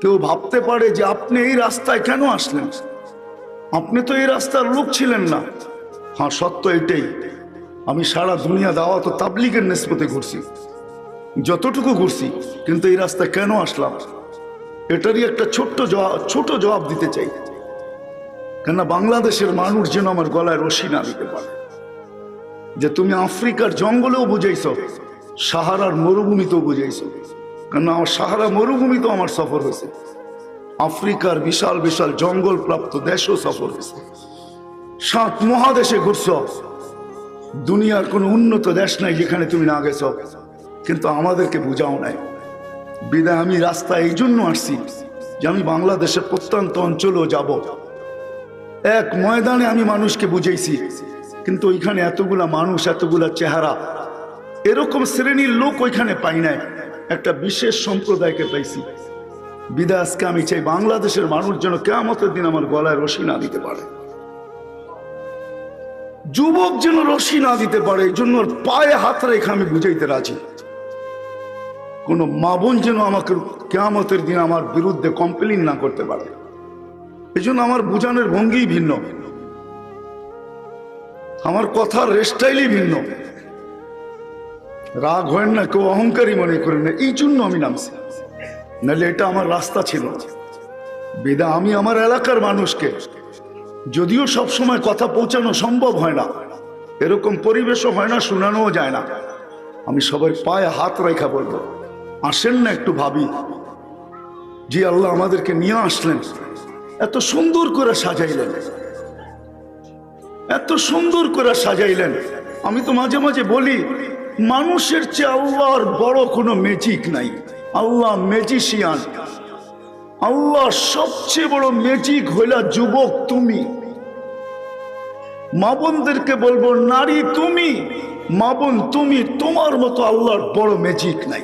কেউ ভাবতে পারে যে আপনি এই রাস্তায় কেন আসলেন, আপনি তো এই রাস্তার লোক ছিলেন না। হ্যাঁ, সত্য এটাই। আমি সারা দুনিয়া দাওয়াত ও তাবলীগের নিসবতে ঘুরছি, যতটুকু ঘুরছি, কিন্তু এই রাস্তায় কেন আসলাম এটারই একটা ছোট জবাব দিতে চাই। কেন বাংলাদেশের মানুষ যেন আমার গলায় রশি না দিতে পারে যে তুমি আফ্রিকার জঙ্গলেও বুঝাইছো, সাহারার মরুভূমিতেও বুঝাইছো। কেন আমার সাহারা মরুভূমিতেও আমার সফর হয়েছে, আফ্রিকার বিশাল বিশাল জঙ্গল প্রাপ্ত দেশও সফর হয়েছে, 7 মহাদেশে ঘুরছ। দুনিয়ার কোনো উন্নত দেশ নাই যেখানে তুমি না গেছো, কিন্তু আমাদেরকে বুঝাও নাই। বিদায় আমি রাস্তায় এই জন্য আসছি যে আমি বাংলাদেশের প্রত্যন্ত অঞ্চলেও যাব। এক ময়দানে আমি মানুষকে বুঝাইছি, কিন্তু ওইখানে এতগুলা মানুষ, এতগুলা চেহারা, এরকম শ্রেণীর লোক ওইখানে পাই নাই, একটা বিশেষ সম্প্রদায়কে পাইছি। বিদায় আজকে আমি চাই বাংলাদেশের মানুষ যেন কিয়ামতের দিন আমার গলায় রশি না দিতে পারে, যুবক যেন রশি না দিতে পারে। এই জন্য পায়ে হাত রেখে আমি বুঝাইতে রাজি। কোন মা বোন যেন আমাকে কিয়ামতের দিন আমার বিরুদ্ধে কমপ্লেইন না করতে পারে। এই জন্য আমার বুঝানোর ভঙ্গি ভিন্ন, আমার কথার রেস্টাইলই ভিন্ন। রাগ হয় না, কেউ অহংকারী মনে করেন না, এই জন্য আমি নামছি, নাহলে এটা আমার রাস্তা ছিল। বিদা আমি আমার এলাকার মানুষকে, যদিও সব সময় কথা পৌঁছানো সম্ভব হয় না, এরকম পরিবেশও হয় না, শোনানোও যায় না, আমি সবার পায়ে হাত রেখা বলবো, আসেন না একটু ভাবি। জি আল্লাহ আমাদেরকে নিয়ে আসলেন, এত সুন্দর করে সাজাইলেন, এত সুন্দর করে সাজাইলেন। আমি তো মাঝে মাঝে বলি, মানুষের চেয়ে আল্লাহর বড় কোনো ম্যাজিক নাই। আল্লাহ ম্যাজিশিয়ান। আল্লাহ সবচেয়ে বড় ম্যাজিক হইলা যুবক তুমি। মা বোনদেরকে বলবো, নারী তুমি, মা বোন তুমি, তোমার মতো আল্লাহর বড় ম্যাজিক নাই।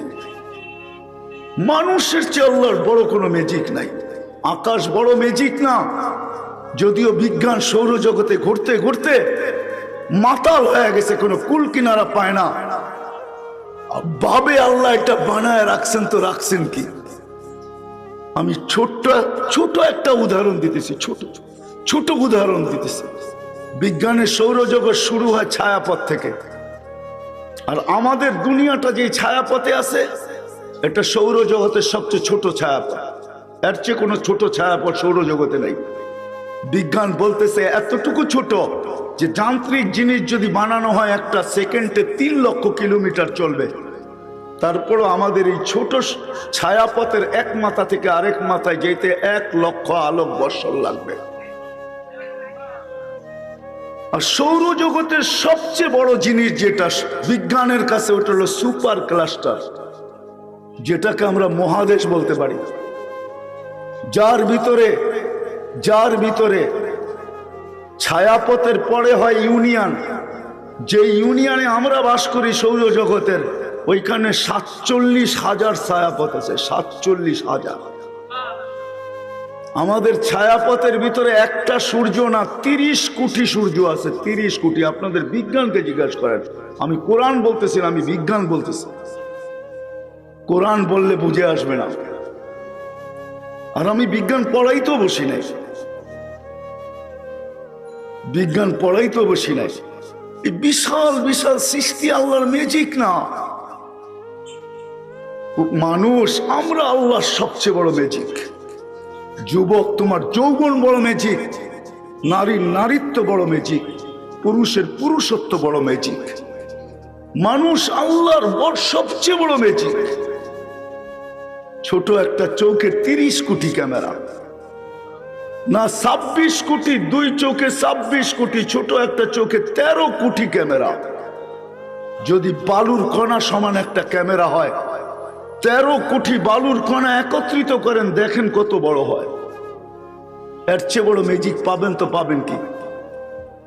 মানুষের চেয়ে আল্লাহর বড় কোনো ম্যাজিক নাই। আকাশ বড় ম্যাজিক না, যদিও বিজ্ঞান সৌরজগতে ঘুরতে ঘুরতে মাতাল হয়ে গেছে, কোনো কুল কিনারা পায় না, ভাবে আল্লাহ এটা বানায় রাখছেন, তো রাখছেন কি। আমি ছোট একটা উদাহরণ দিতেছি, ছোট উদাহরণ দিতেছি। বিজ্ঞানের সৌরজগৎ শুরু হয় ছায়াপথ থেকে, আর আমাদের দুনিয়াটা যে ছায়াপথে আছে, এটা সৌরজগতের সবচেয়ে ছোট ছায়াপথ। এর চেয়ে কোনো ছোট ছায়াপথ সৌরজগতে নেই। বিজ্ঞান বলতেছে এতটুকু ছোট যে যান্ত্রিক জিনিস যদি বানানো হয় একটা সেকেন্ডে 3 লক্ষ কিলোমিটার চলবে। তারপরও আমাদের এই ছোট ছায়াপথের এক মাথা থেকে আরেক মাথায় যেতে 1 লক্ষ আলোক বৎসর লাগবে। আর সৌরজগতের সবচেয়ে বড় জিনিস যেটা বিজ্ঞানের কাছে, ওটা হলো সুপার ক্লাস্টার, যেটাকে আমরা মহাদেশ বলতে পারি, যার ভিতরে ছায়াপথের পরে হয় ইউনিয়ন। যে ইউনিয়নে আমরা বাস করি সৌরজগতের, ওইখানে 47,000 ছায়াপথ আছে, 47,000। আমাদের ছায়াপথের ভিতরে একটা সূর্য না, 30 কোটি সূর্য আছে, 30 কোটি। আপনাদের বিজ্ঞানকে জিজ্ঞাসা করেন, আমি কোরআন বলতেছি না, আমি বিজ্ঞান বলতেছি। কোরআন বললে বুঝে আসবে না, আর আমি বিজ্ঞান পড়াইতেও বসি নাই, বিজ্ঞান পড়াইতেও বসি নাই। এই বিশাল বিশাল সৃষ্টি আল্লাহর ম্যাজিক না। মানুষ আমরা আল্লাহর সবচেয়ে বড় ম্যাজিক। যুবক তোমার যৌবন বড় ম্যাজিক, নারীর নারীত্ব বড় ম্যাজিক, পুরুষের পুরুষত্ব বড় ম্যাজিক। মানুষ আল্লাহর সবচেয়ে বড় ম্যাজিক। ছোট একটা চোখে 30 কোটি ক্যামেরা, না 26 কোটি, 2 চোখে 26 কোটি, ছোট একটা চোখে 13 কোটি ক্যামেরা। যদি বালুর কণা সমান একটা ক্যামেরা হয়, 13 কোটি বালুর কণা একত্রিত করেন, দেখেন কত বড় হয়। এর চেয়ে বড় ম্যাজিক পাবেন তো পাবেন কি?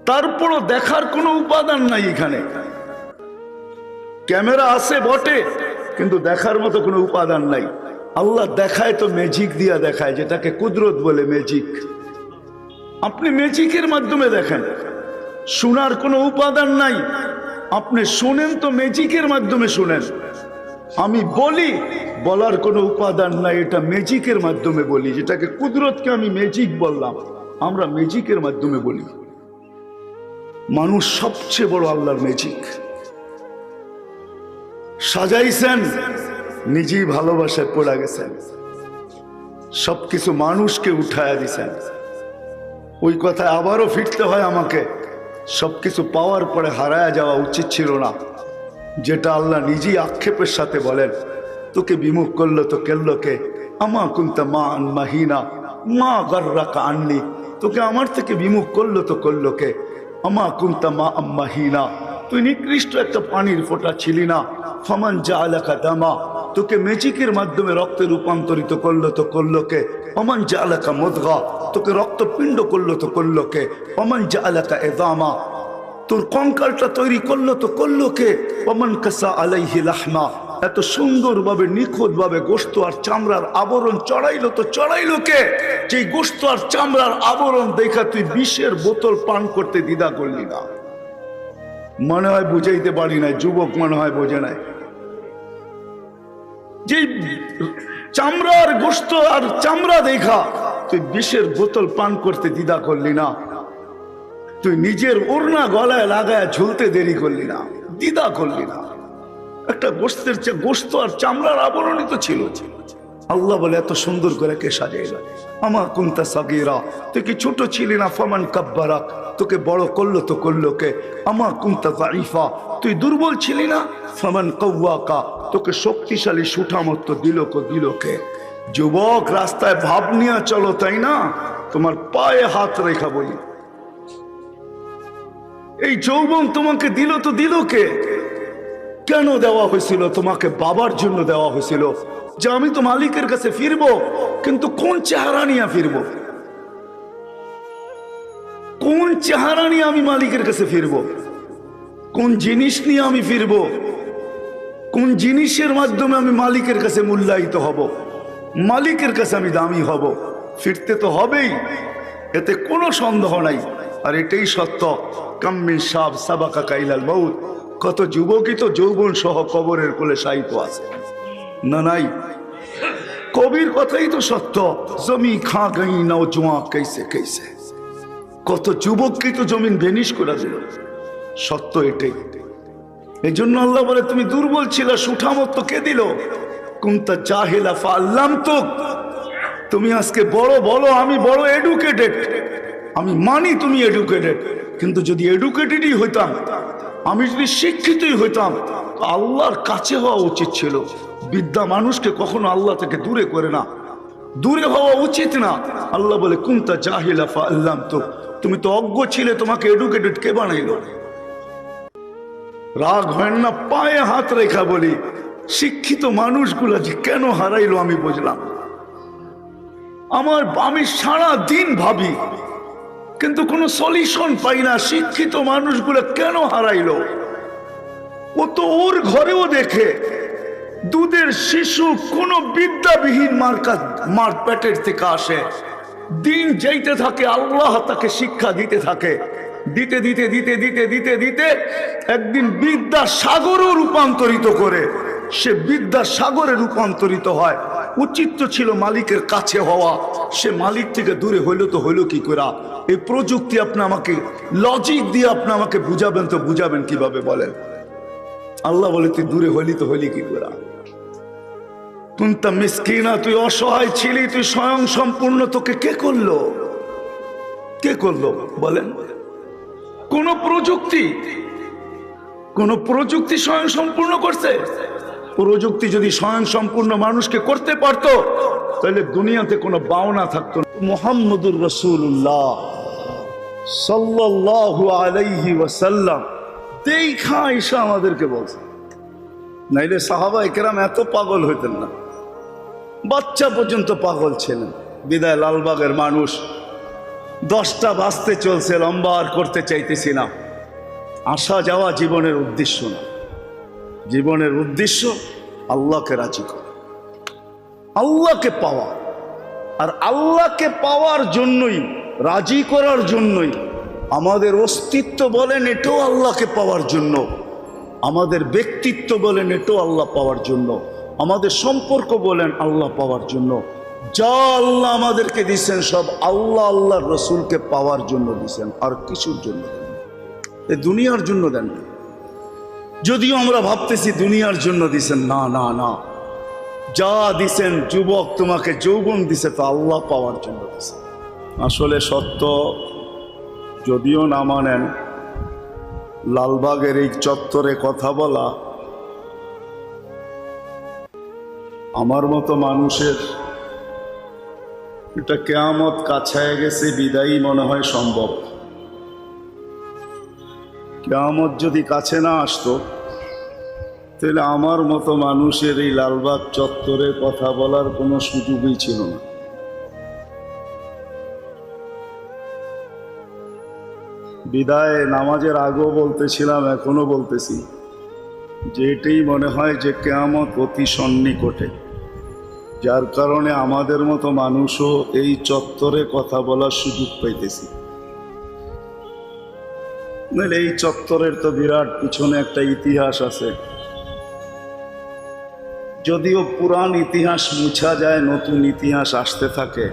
তারপরও দেখার কোনো উপাদান নাই এখানে। ক্যামেরা আছে বটে, কিন্তু দেখার মতো কোনো উপাদান নাই। আল্লাহ দেখায় তো ম্যাজিক দিয়া দেখায়, যেটাকে কুদরত বলে, ম্যাজিক। আপনি ম্যাজিকের মাধ্যমে দেখেন, শোনার কোনো উপাদান নাই। আপনি শোনেন তো ম্যাজিকের মাধ্যমে শোনেন। আমি বলি বলার কোনো উপাদান নাই, এটা ম্যাজিকের মাধ্যমে বলি, যেটাকে কুদরতকে আমি ম্যাজিক বললাম, আমরা ম্যাজিকের মাধ্যমে বলি। মানুষ সবচেয়ে বড় আল্লাহর ম্যাজিক। সাজাইছেন, নিজেই ভালোবাসায় পড়া গেছেন, সবকিছু মানুষকে উঠায়া দিছেন। ওই কথায় আবারও ফিরতে হয় আমাকে, সবকিছু পাওয়ার পরে হারায়া যাওয়া উচিত ছিল না, যেটা আল্লাহ নিজেই আক্ষেপের সাথে বলেন। তোকে বিমুখ করলো তো কেল্লো কে, আমা কুনতা মা আন মাহিনা মা গাররাকা আননি। তোকে আমার থেকে বিমুখ করলো তো করলো কে, আমা কুনতা মা আম মাহিনা। তুই নিকৃষ্ট একটা পানির ফোঁটা ছিলি না। ফামান জাআলাকা দামা, তোকে ম্যাজিকের মাধ্যমে রক্তে রূপান্তরিত করলো তো করলো কে। অমান জাআলাকা মুদগা, তোকে রক্তপিণ্ড করলো তো করলো কে। অমান জাআলাকা ইযামা, তোর কঙ্কালটা তৈরি করলো তো করলো কে। অমান কাসা আলাইহি লাহমা, এত সুন্দরভাবে নিখুঁতভাবে গোশত আর চামড়ার আবরণ চড়াইলো তো চড়াইলো কে। যে গোশত আর চামড়ার আবরণ দেখা তুই বিষের বোতল পান করতে দ্বিধা করলি না। মনে হয় বুঝাইতে পারি নাই, যুবক মনে হয় বোঝে নাই। যে চামড়ার গোশত আর চামড়া দেখা তুই বিষের বোতল পান করতে দ্বিধা করলি না। তুই নিজের ওড়না গলায় লাগায় ঝুলতে দেরি করলি না, দ্বিধা করলি না। একটা গোশতের চেয়ে গোশত আর চামড়ার আবরণই তো ছিল। আল্লাহ বলে এত সুন্দর করে কে সাজাইল। আমা কুনতা সাগীরা, তুই কি ছোট ছিলি না। ফামান কাব্বারাক, তোকে বড় করলো তো করলো কে। আমা কুনতা যায়ীফা, তুই দুর্বল ছিলি না। ফামান কাওয়াকা, তোকে শক্তিশালী সুঠামত্ব দিল কে। যুবক, রাস্তায় ভাব নিয়ে চলো, তাই না? তোমার পায়ে হাত রেখা বলি, এই যৌবন তোমাকে দিল তো দিল কে। কেন দেওয়া হয়েছিল? তোমাকে বাবার জন্য দেওয়া হয়েছিল, যে আমি তো মালিকের কাছে ফিরবো, কিন্তু কোন চেহারা নিয়ে ফিরবো? কোন চেহারা নিয়ে আমি মালিকের কাছে ফিরবো? কোন জিনিস নিয়ে আমি ফিরবো? কোন জিনিসের মাধ্যমে আমি মালিকের কাছে মূল্যায়িত হব, মালিকের কাছে আমি দামি হব? ফিরতে তো হবেই, এতে কোনো সন্দেহ নাই। আর এটাই সত্য, কাম্মিন শাব সাবাকা কাইলাল মাউত, কত যুবকই তো যৌবন সহ কবরের কোলে শায়িত আছে না? নাই? কবির কথাই তো সত্য, জমি খা গই নওজোয়ান कैसे कैसे, কত যুবককে তো জমিন ভেনিশ করে দিল। সত্য এটাই। এই জন্য আল্লাহ বলে তুমি দুর্বল ছিলে, সুঠামত্ব কে দিল? কুনতা জাহিলা ফাআল্লামতুক, তুমি আজকে বড় বলো আমি বড় এডুকেটেড, আমি মানি তুমি এডুকেটেড, কিন্তু যদি এডুকেটেডই হইতাম, আমি যদি শিক্ষিতই হইতাম, তো আল্লাহর কাছে হওয়া উচিত ছিল। বিদ্যা মানুষকে কখনো আল্লাহ থেকে দূরে করে না, দূরে হওয়া উচিত না। আল্লাহ বলে কুনতা জাহিলা ফাআল্লামতুক, তুমি তো অজ্ঞ ছিলে, তোমাকে এডুকেটেড কে বানাইলো? রাগ হয় না, পায়ে হাত রেখা বলি, শিক্ষিত মানুষগুলা যে কেন হারাইলো আমি বুঝলাম। আমি সারা দিন ভাবি, কিন্তু কোনো সলিউশন পাই না। শিক্ষিত মানুষগুলো কেন হারাইলো? ও তো ওর ঘরেও দেখে দুধের শিশু কোনো বিদ্যাবিহীন মার পেটের থেকে আসে, দিন যাইতে থাকে, আল্লাহ তাকে শিক্ষা দিতে থাকে, দিতে দিতে দিতে দিতে দিতে দিতে একদিন বিদ্যা সাগরও রূপান্তরিত করে, সে বিদ্যা সাগরে রূপান্তরিত হয়। উচিত ছিল মালিকের কাছে হওয়া, সে মালিক থেকে দূরে হইলো তো হইলো কি করে? এই প্রযুক্তি আপনি আমাকে লজিক দিয়ে আপনি আমাকে বুঝাবেন, তো বুঝাবেন কিভাবে বলেন? আল্লাহ বলে তুই দূরে হইলি তো হইলি কি করে? কুনতা মিসকিনা, তুই অসহায় ছিলি, তুই স্বয়ং সম্পূর্ণ, তোকে কে করলো? কে করলো বলেন? কোন প্রযুক্তি স্বয়ং সম্পূর্ণ করছে? প্রযুক্তি যদি স্বয়ং সম্পূর্ণ মানুষকে করতে পারতো, তাহলে দুনিয়াতে কোনো বাওনা থাকতো না। মুহাম্মদুর রাসূলুল্লাহ সাল্লাল্লাহু আলাইহি ওয়াসাল্লাম দেখা ঈসা আমাদেরকে বলছে, নাইলে সাহাবায়ে কেরাম এত পাগল হইতেন না, বাচ্চা পর্যন্ত পাগল ছিলেন। বিদায় লালবাগের মানুষ, 10টা বাজতে চলছে, লম্বা আর করতে চাইতেছি না। আসা যাওয়া জীবনের উদ্দেশ্য না, জীবনের উদ্দেশ্য আল্লাহকে রাজি করা, আল্লাহকে পাওয়া। আর আল্লাহকে পাওয়ার জন্যই, রাজি করার জন্যই আমাদের অস্তিত্ব বলেন, এটাও আল্লাহকে পাওয়ার জন্য। আমাদের ব্যক্তিত্ব বলেন, এটাও আল্লাহ পাওয়ার জন্য। আমাদের সম্পর্ক বলেন আল্লাহ পাওয়ার জন্য। যা আল্লাহ আমাদেরকে দিচ্ছেন সব আল্লাহ আল্লাহর রসুলকে পাওয়ার জন্য দিচ্ছেন, আর কিছুর জন্য দেন না, এই দুনিয়ার জন্য দেন না। যদিও আমরা ভাবতেছি দুনিয়ার জন্য দিছেন, না না না, যা দিছেন যুবক তোমাকে যৌবন দিছে তো আল্লাহ পাওয়ার জন্য দিছে। আসলে সত্য যদিও না মানেন, লালবাগের এই চত্বরে কথা বলা আমার মতো মানুষের এটা কেয়ামত কাছায় গেছে বিদায়ী মনে হয় সম্ভব। কেয়ামত যদি কাছে না আসতো তাহলে আমার মতো মানুষের এই লালবাগ চত্বরে কথা বলার কোনো সুযোগই ছিল না। বিদায় নামাজের আগেও বলতেছিলাম, এখনো বলতেছি যে এটাই মনে হয় যে কেয়ামত অতি সন্নিকটে, যার কারণে আমাদের মতো মানুষও এই চত্বরে কথা বলার সুযোগ পাইতেছি। এই চত্বরের তো বিরাট পিছনে একটা ইতিহাস আছে, যদিও পুরান ইতিহাস মুছা যায়, নতুন ইতিহাস আসতে থাকে।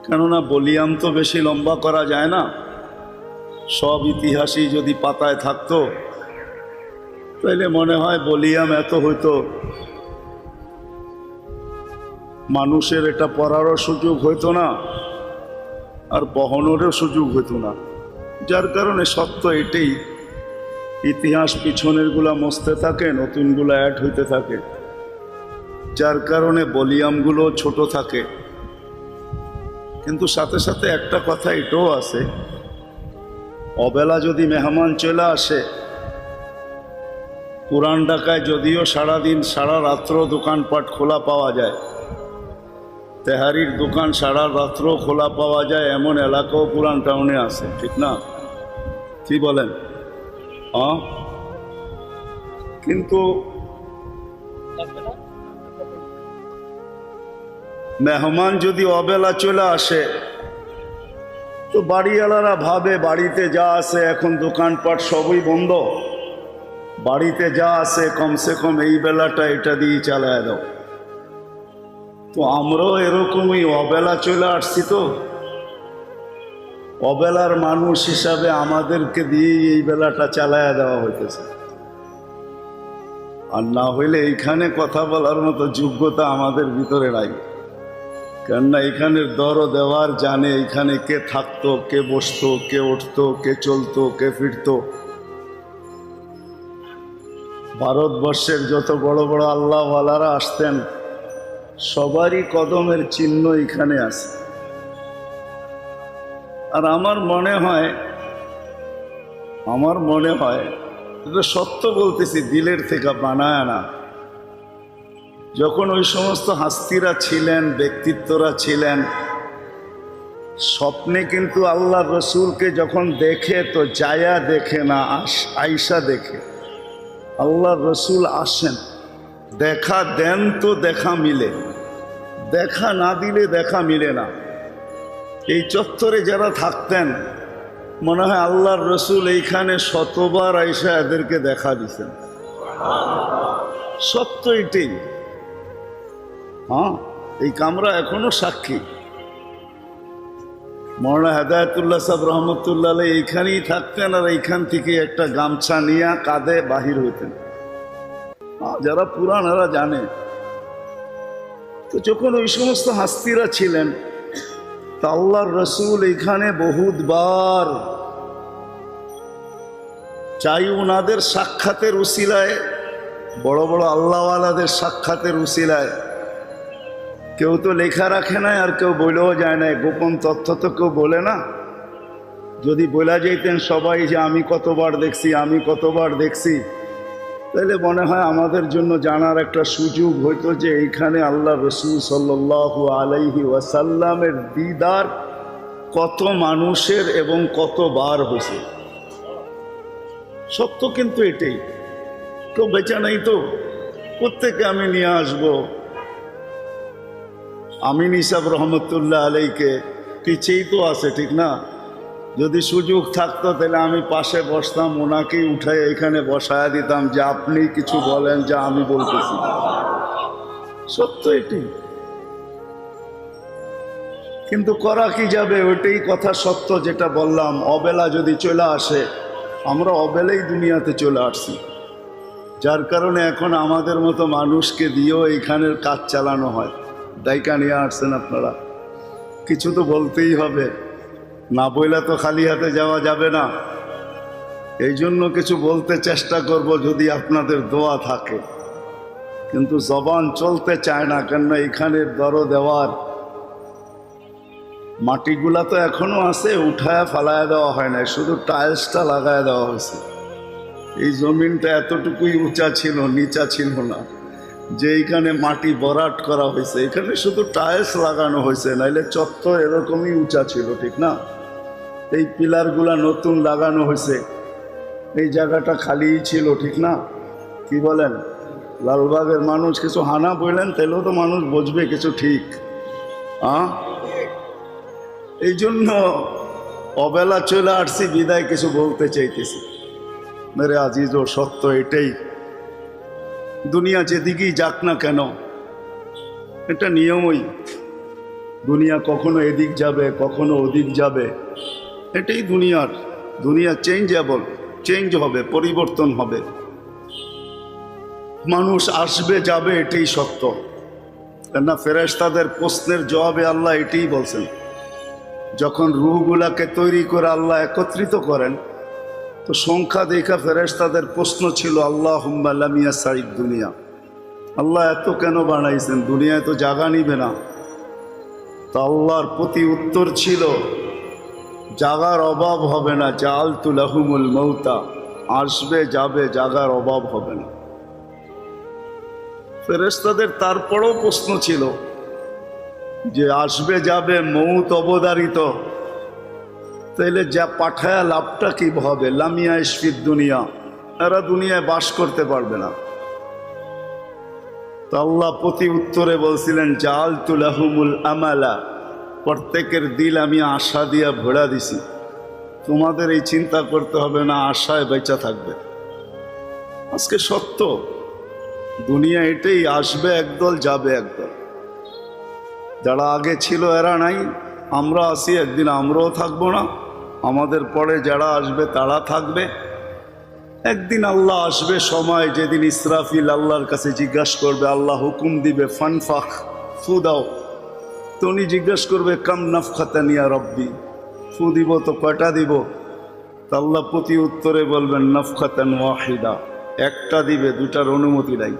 কেননা বলিয়াম তো বেশি লম্বা করা যায় না, সব ইতিহাসই যদি পাতায় থাকতো তাহলে মনে হয় বলিয়াম এত হইতো, মানুষের এটা পড়ারও সুযোগ হইতো না, আর বহনেরও সুযোগ হইতো না। যার কারণে সত্য এটাই, ইতিহাস পিছনেরগুলা মুছতে থাকে, নতুনগুলো অ্যাড হইতে থাকে, যার কারণে বলিয়ামগুলো ছোট থাকে। কিন্তু সাথে সাথে একটা কথা এটাও আছে, অবেলা যদি মেহমান চলে আসে, পুরান ঢাকায় যদিও সারাদিন সারা রাত্র দোকানপাট খোলা পাওয়া যায়, তেহারির দোকান সারা রাত্র খোলা পাওয়া যায়, এমন এলাকাও পুরান টাউনে আছে, ঠিক না? কি বলেন? হ্যাঁ, কিন্তু মেহমান যদি অবেলা চলে আসে তো বাড়িওয়ালারা ভাবে বাড়িতে যা আছে, এখন দোকানপাট সবই বন্ধ, বাড়িতে যা আছে কমসে কম এই বেলাটা এটা দিয়ে চালায় দাও। তো আমরাও এরকমই অবেলা চলে আসছি, তো অবেলার মানুষ হিসাবে আমাদেরকে দিয়েই এই বেলাটা চালায় দেওয়া হইতেছে। আর না হইলে এইখানে কথা বলার মতো যোগ্যতা আমাদের ভিতরে নাই, কেননা এখানের দরও দেওয়ার জানে এখানে কে থাকতো, কে বসতো, কে উঠতো, কে চলতো, কে ফিরতো। ভারতবর্ষের যত বড় বড় আল্লাহওয়ালারা আসতেন সবারই কদমের চিহ্ন এখানে আছে। আর আমার মনে হয় এটা সত্য বলতেছি, দিলের থেকে বানায় না, যখন ওই সমস্ত হাস্তিরা ছিলেন, ব্যক্তিত্বরা ছিলেন, স্বপ্নে কিন্তু আল্লাহ রসুলকে যখন দেখে তো যায়া দেখে না, আইসা দেখে। আল্লাহ রসুল আসেন, দেখা দেন তো দেখা মিলে, দেখা না দিলে দেখা মিলে না। এই চত্বরে যারা থাকতেন মনে হয় আল্লাহর রসুল এইখানে শতবার আইসা এদেরকে দেখা দিছেন। সত্য এটাই। হ্যাঁ, এই কামরা এখনো সাক্ষী। মৌলানা হেদায়েতুল্লাহ সাহেব রহমতুল্লাহ আলাইহি এইখানেই থাকতেন, আর এইখান থেকে একটা গামছা নিয়ে কাঁধে বাহির হইতেন। যারা পুরান এরা জানে। তো যখন ওই সমস্ত হাস্তিরা ছিলেন তা আল্লাহর রসুল এইখানে বহুতবার, চাই ওনাদের সাক্ষাতের উসিলায়, বড় বড় আল্লাহওয়ালাদের সাক্ষাতের উসিলায়, কেউ তো লেখা রাখে না, আর কেউ বলেও যায় না, গোপন তথ্য তো কেউ বলে না। যদি বলা যেতেন সবাই যে আমি কতবার দেখছি, আমি কতবার দেখছি, তাহলে মনে হয় আমাদের জন্য জানার একটা সুযোগ হইতো যে এইখানে আল্লাহ রসুল সাল্লাল্লাহু আলাইহি ওয়াসাল্লামের দিদার কত মানুষের এবং কতবার হয়েছে। সত্য কিন্তু এটাই, কেউ বেচা নাই তো, প্রত্যেকে আমি নিয়ে আসবো। আমিন ইসাব রহমতুল্লাহ আলাইকে পিছেই তো আছে, ঠিক না? যদি সুযোগ থাকতো তাহলে আমি পাশে বসতাম, ওনাকেই উঠাই এখানে বসায়া দিতাম যে আপনি কিছু বলেন যা আমি বলতেছি। সত্য এটি, কিন্তু করা কি যাবে? ওইটাই কথা সত্য যেটা বললাম। অবেলা যদি চলে আসে, আমরা অবেলাই দুনিয়াতে চলে আসছি, যার কারণে এখন আমাদের মতো মানুষকে দিয়েও এইখানের কাজ চালানো হয়। দায়িকা নিয়ে আসছেন আপনারা, কিছু তো বলতেই হবে, না বইলে তো খালি হাতে যাওয়া যাবে না। এই জন্য কিছু বলতে চেষ্টা করব যদি আপনাদের দোয়া থাকে, কিন্তু জবান চলতে চায় না, কেননা এখানের দর দেওয়ার মাটিগুলা তো এখনো আছে, উঠায় ফালায় দেওয়া হয় না, শুধু টাইলসটা লাগায় দেওয়া হয়েছে। এই জমিনটা এতটুকুই উঁচা ছিল, নিচা ছিল না, যে এইখানে মাটি ভরাট করা হয়েছে, এখানে শুধু টাইলস লাগানো হয়েছে, নাইলে চত্বর এরকমই উঁচা ছিল, ঠিক না? এই পিলারগুলা নতুন লাগানো হয়েছে, এই জায়গাটা খালিই ছিল, ঠিক না? কি বলেন? লালবাগের মানুষ কিছু হানা বললেন, তাইলেও তো মানুষ বুঝবে কিছু, ঠিক? এই জন্য অবেলা চলে আসছি, বিদায় কিছু বলতে চাইতেছি। মেরে আজিজ ও সত্য এটাই, দুনিয়া যেদিকেই যাক না কেন, এটা নিয়মই। দুনিয়া কখনো এদিক যাবে, কখনো ওদিক যাবে, এটাই দুনিয়া চেঞ্জেবল, চেঞ্জ হবে, পরিবর্তন হবে, মানুষ আসবে যাবে, এটাই সত্য। কেননা ফেরেশতাদের প্রশ্নের জবাবে আল্লাহ এটাই বলছেন। যখন রূহগুলাকে তৈরি করে আল্লাহ একত্রিত করেন, তো সংখ্যা দেখা ফেরেশতাদের প্রশ্ন ছিল, আল্লাহুম্মা লাম ইয়াসআইদ দুনিয়া, আল্লাহ এত কেন বানাইছেন, দুনিয়ায় তো জায়গা নিবে না। তো আল্লাহর প্রতি উত্তর ছিল, জাগার অভাব হবে না, জাআলতু লাহুমুল মাউতা, আসবে যাবে, জাগার অভাব হবে না। ফেরেশতাদের তারপরও প্রশ্ন ছিল যে আসবে যাবে, মৌত অবধারিত, তাইলে যা পাঠায়া লাভটা কি হবে? লামিয়া ইশফিদ দুনিয়া, এরা দুনিয়ায় বাস করতে পারবে না। তো আল্লাহ প্রতি উত্তরে বলছিলেন, জাআলতু লাহুমুল আমালা, প্রত্যেকের দিল আমি আশা দিয়া ভরা দিছি, তোমাদের এই চিন্তা করতে হবে না, আশায় বেঁচে থাকবে। আজকে সত্য, দুনিয়া এটাই, আসবে একদল, যাবে একদল। যারা আগে ছিল এরা নাই, আমরা আসি, একদিন আমরাও থাকবো না, আমাদের পরে যারা আসবে তারা থাকবে। একদিন আল্লাহ আসবে সময়, যেদিন ইসরাফিল আল্লাহর কাছে জিজ্ঞাসা করবে, আল্লাহ হুকুম দিবে ফানফাখ, ফু দাও, তো উনি জিজ্ঞাসা করবে কাম নাফখাতান ইয়া রব্বি, ফু দিব তো কয়টা দিব? তা আল্লাহ প্রতি উত্তরে বলবেন নাফখাতান ওয়াহিদা, একটা দিবে, দুটার অনুমতি নাই।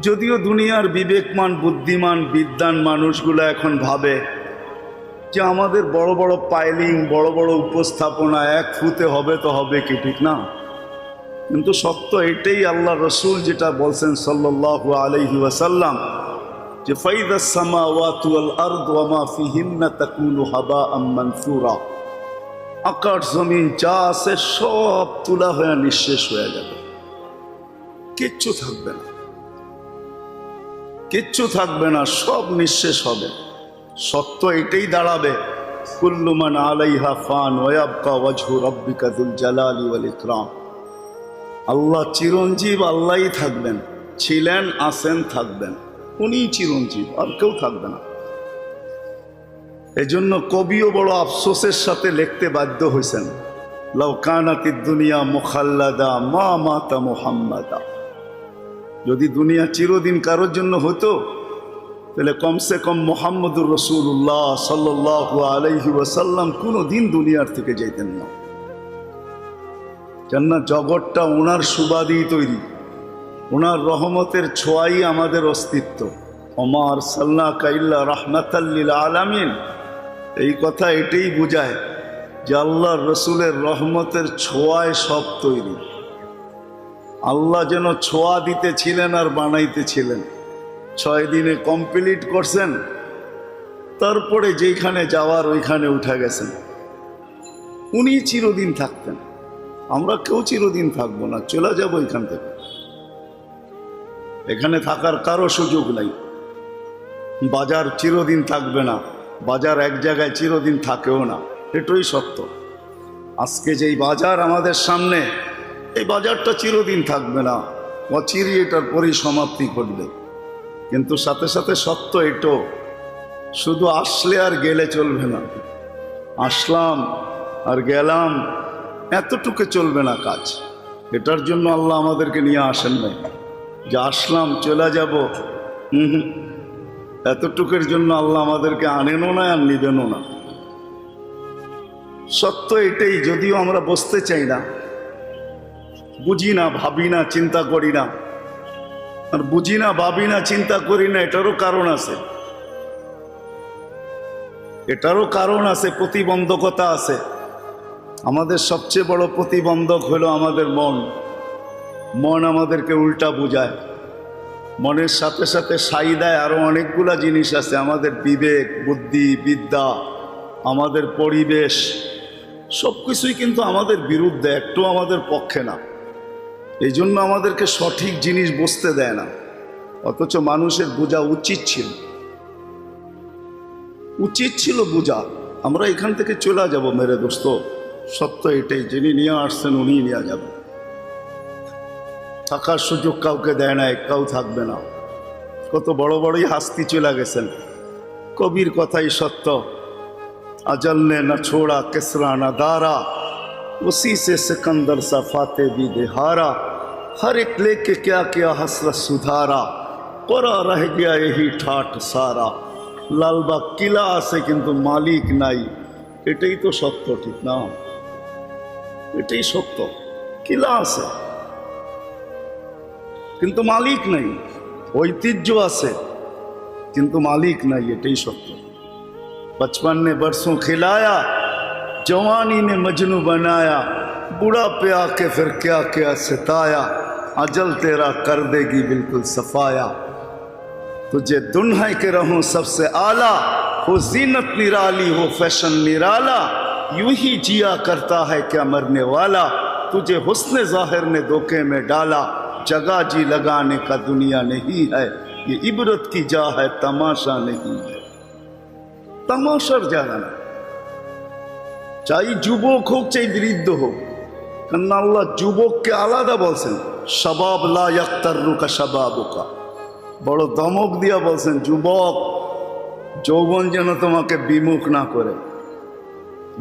যদিও দুনিয়ার বিবেকমান, বুদ্ধিমান, বিদ্বান মানুষগুলো এখন ভাবে যে আমাদের বড় বড় পাইলিং, বড় বড় উপস্থাপনা, এক ফুতে হবে তো হবে কি, ঠিক না? কিন্তু সত্য এটাই, আল্লাহ রসুল যেটা বলছেন সাল্লাল্লাহু আলাইহি ওয়াসাল্লাম, যে ফাইদাস সামাওয়াতু ওয়াল আরদু ওয়া মা ফিহিন্না তাকুনু হাবাআম মানসুরা, আকাশ জমিন যা আছে সব তুলা হয়ে নিঃশেষ হয়ে যাবে, কিচ্ছু থাকবে না, কিচ্ছু থাকবে না, সব নিঃশেষ হবে। সত্য এটাই দাঁড়াবে, কুল্লু মান আলাইহা ফান ওয়া ইয়াবকা ওয়াজহু রাব্বিকা যুল জালালি ওয়াল ইকরাম। আল্লাহ চিরঞ্জীব, আল্লাহই থাকবেন, ছিলেন, আছেন, থাকবেন, উনিই চিরঞ্জীব, আর কেউ থাকবে না। এজন্য কবিও বড় আফসোসের সাথে লিখতে বাধ্য হয়েছেন, লাউ কানাতিদ দুনিয়া মুখাল্লাদা মা মাতা মুহাম্মাদা, যদি দুনিয়া চিরদিন কারোর জন্য হতো, তাহলে কমসে কম মুহাম্মদুর রাসূলুল্লাহ সাল্লাল্লাহু আলাইহি ওয়াসাল্লাম কোনো দিন দুনিয়ার থেকে যাইতেন না। কেননা জগৎটা ওনার সুবাদেই তৈরি, ওনার রহমতের ছোঁয়াই আমাদের অস্তিত্ব। ওমা আরসালনাকা ইল্লা রাহমাতাল লিল আলামিন, এই কথা এটাই বোঝায় যে আল্লাহর রসুলের রহমতের ছোঁয়ায় সব তৈরি। আল্লাহ যেন ছোঁয়া দিতেছিলেন আর বানাইতেছিলেন, 6 দিনে কমপ্লিট করছেন, তারপরে যেখানে যাওয়ার ওইখানে উঠে গেছেন। উনি চিরদিন থাকতেন, আমরা কেউ চিরদিন থাকবো না, চলে যাব এখান থেকে। এখানে থাকার কারো সুযোগ নাই। বাজার চিরদিন থাকবে না, বাজার এক জায়গায় চিরদিন থাকেও না। এটাই সত্য। আজকে যেই বাজার আমাদের সামনে, এই বাজারটা চিরদিন থাকবে না, অচিরে এটার পরিসমাপ্তি ঘটবে। কিন্তু সাথে সাথে সত্য এটাও, শুধু আসলে আর গেলে চলবে না, আসলাম আর গেলাম এতটুকু চলবে না কাজ। এটার জন্য আল্লাহ আমাদেরকে নিয়ে আসেন নাই যে আসলাম চলে যাব, এতটুকুর জন্য আল্লাহ আমাদেরকে আনেনও না আর নিবেনও না। সত্য এটাই, যদিও আমরা বসতে চাই না, বুঝি না, ভাবি না, চিন্তা করি না। আর বুঝি না, ভাবি না, চিন্তা করি না, এটারও কারণ আছে, এটারও কারণ আছে, প্রতিবন্ধকতা আছে। আমাদের সবচেয়ে বড় প্রতিবন্ধক হলো আমাদের মন। মন আমাদেরকে উল্টা বুঝায়। মনের সাথে সাথে সাই দেয় আরও অনেকগুলা জিনিস আছে, আমাদের বিবেক, বুদ্ধি, বিদ্যা, আমাদের পরিবেশ, সব কিছুই কিন্তু আমাদের বিরুদ্ধে, একটু আমাদের পক্ষে না। এই জন্য আমাদেরকে সঠিক জিনিস বুঝতে দেয় না। অথচ মানুষের বোঝা উচিত ছিল, উচিত ছিল বোঝা। আমরা এখান থেকে চলে যাব মেরে দোস্ত, সত্য এটাই, যিনি নিয়ে আসছেন উনি নিয়ে যাবেন। থাকার সুযোগ কাউকে দেয় না, একটাও থাকবে না। কত বড় বড়ই হাস্তি চলে গেছেন। কবির কথাই সত্য, अजल ने न छोड़ा किसरा न दारा, उसी से सिकंदर सा फाते भी दिहारा, हर एक लेके क्या क्या हसरत सुधारा, परा रह गया यही ठाठ सारा। लालबाग किला আছে কিন্তু মালিক নাই, এটাই তো সত্য, ঠিক না? এটাই সত্য, কিলা আছে কিন্তু মালিক নাই, ঐতিহ্য আছে কিন্তু মালিক নাই, এটাই সত্য। बचपन ने बरसों खिलाया, जवानी ने मजनू बनाया, बुढ़ा पे आके फिर क्या क्या सताया, अजल तेरा कर देगी बिल्कुल सफाया। तुझे दुन्हा के रहूं सबसे आला, हो जीनत निराली हो फैशन निराला, यूं ही जिया करता है क्या मरने वाला, तुझे हुस्न जाहिर ने धोखे में डाला, जगह जी लगाने का दुनिया नहीं है, ये इबरत की जा है तमाशा नहीं है। তামাশার জায়গা না, চাই যুবক হোক চাই বৃদ্ধ হোক, কারণ আল্লাহ যুবককে আলাদা বলছেন, শাবাব লা ইয়াক্তারুকা শাবাবুকা, বড় দমক দিয়া বলছেন, যুবক যৌবন যেন তোমাকে বিমুখ না করে।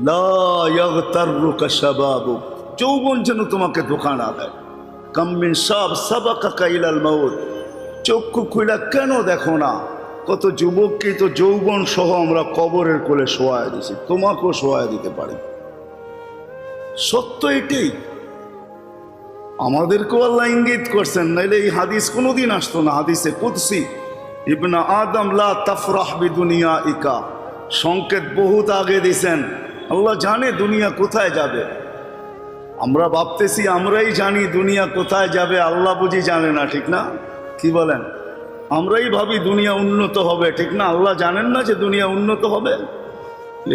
লা ইয়াগতারুকা শাবাবুক, যৌবন যেন তোমাকে ধোঁকা না দেয়। কাম মিন শাব সাবাকাকা ইলাল মাউত, চক্ষু খুলে কেন দেখো না, কত যুবককে তো যৌবন সহ আমরা কবরের কোলে শোয়ায় দিছি, তোমাকেও শোয়ায় দিতে পারি। সত্য এটাই, আমাদেরকেও আল্লাহ ইঙ্গিত করছেন, নাইলে এই হাদিস কোনোদিন আসতো না। হাদিসে কুদসি, ইবনা আদম লা তাফরাহ বিদুনিয়া ইকা, সংকেত বহুত আগে দিছেন। আল্লাহ জানে দুনিয়া কোথায় যাবে। আমরা ভাবতেছি আমরাই জানি দুনিয়া কোথায় যাবে, আল্লাহ বুঝি জানে না, ঠিক না? কি বলেন? আমরাই ভাবি দুনিয়া উন্নত হবে, ঠিক না? আল্লাহ জানেন না যে দুনিয়া উন্নত হবে।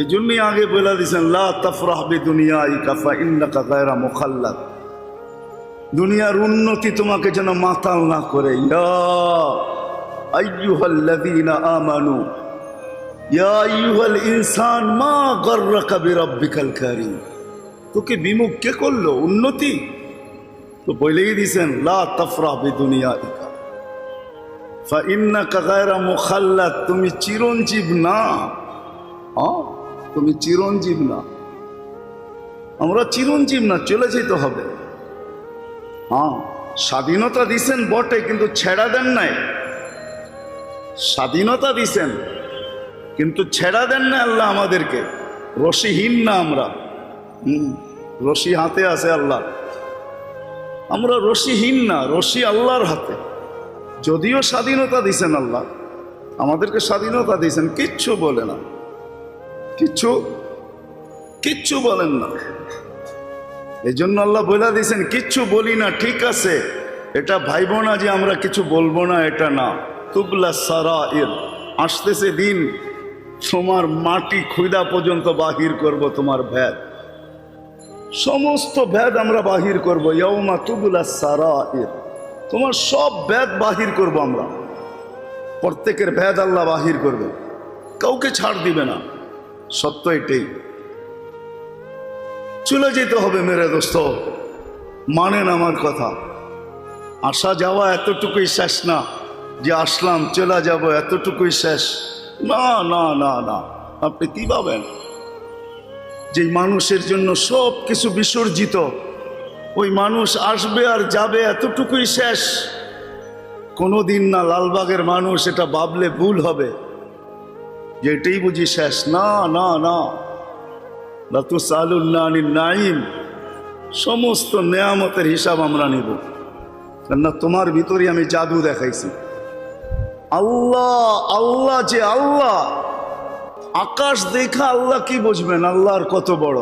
এই জন্যই আগে বলে দিয়েছেন, লা তাফরাহ বিদুনিয়াইকা ফাইন্নাকা গায়রা মুখাল্লাদ, দুনিয়ার উন্নতি তোমাকে যেন মাতাল না করে। ইয়া আইয়ুহাল্লাযীনা আমানু ইয়া আইয়ুহাল ইনসান মা গাররাকা বিরাব্বিকাল কারীম, তোকে বিমুখ কে করলো? উন্নতি তো বলেই দিয়েছেন, লা তাফরাহ বিদুনিয়াইকা ফাইন্নাকা গায়রা মুখাল্লাদ, তুমি চিরঞ্জীব না। তুমি চিরঞ্জীব না, আমরা চিরঞ্জীব না, চলে যেতে হবে। স্বাধীনতা দিছেন বটে, কিন্তু ছেড়া দেন নাই। স্বাধীনতা দিছেন কিন্তু ছেড়া দেন না আল্লাহ আমাদেরকে। রশিহীন না আমরা, রশি হাতে আছে আল্লাহ, আমরা রশিহীন না, রশি আল্লাহর হাতে। যদিও স্বাধীনতা দিছেন আল্লাহ আমাদেরকে, স্বাধীনতা দিছেন, কিচ্ছু বলে না, কিচ্ছু বলেন না। এই জন্য আল্লাহ বলে দিয়েছেন, কিচ্ছু বলি না, ঠিক আছে, এটা ভাইব না যে আমরা কিছু বলবো না, এটা না। তুবলা সারাইর, আসতেছে দিন তোমার মাটি খুদা পর্যন্ত বাহির করব, তোমার ভেদ, সমস্ত ভেদ আমরা বাহির করব। ইয়াউমা তুবলা সারাইর, তোমার সব ভেদ বাহির করব আমরা, প্রত্যেকের ভেদ আল্লাহ বাহির করবে, কাউকে ছাড় দিবে না। সত্য এটাই। চলে যেতে হবে মেরে দোস্ত, মানেন আমার কথা। আসা যাওয়া এতটুকুই শেষ না যে আসলাম চলে যাব এতটুকুই শেষ, না না না না। আপনি কি ভাবেন যে মানুষের জন্য সব কিছু বিসর্জিত, ওই মানুষ আসবে আর যাবে এতটুকুই শেষ? কোনোদিন না। লালবাগের মানুষ এটা ভাবলে ভুল হবে যে এটাই বুঝি শেষ। না না না, লাতুসআলুন্না আনিন নাঈম, সমস্ত নেয়ামতের হিসাব আমরা নিব। কেননা তোমার ভিতরে আমি জাদু দেখাইছি। আল্লাহ আল্লাহ যে আল্লাহ, আকাশ দেখা আল্লাহ কি বুঝবেন আল্লাহর কত বড়?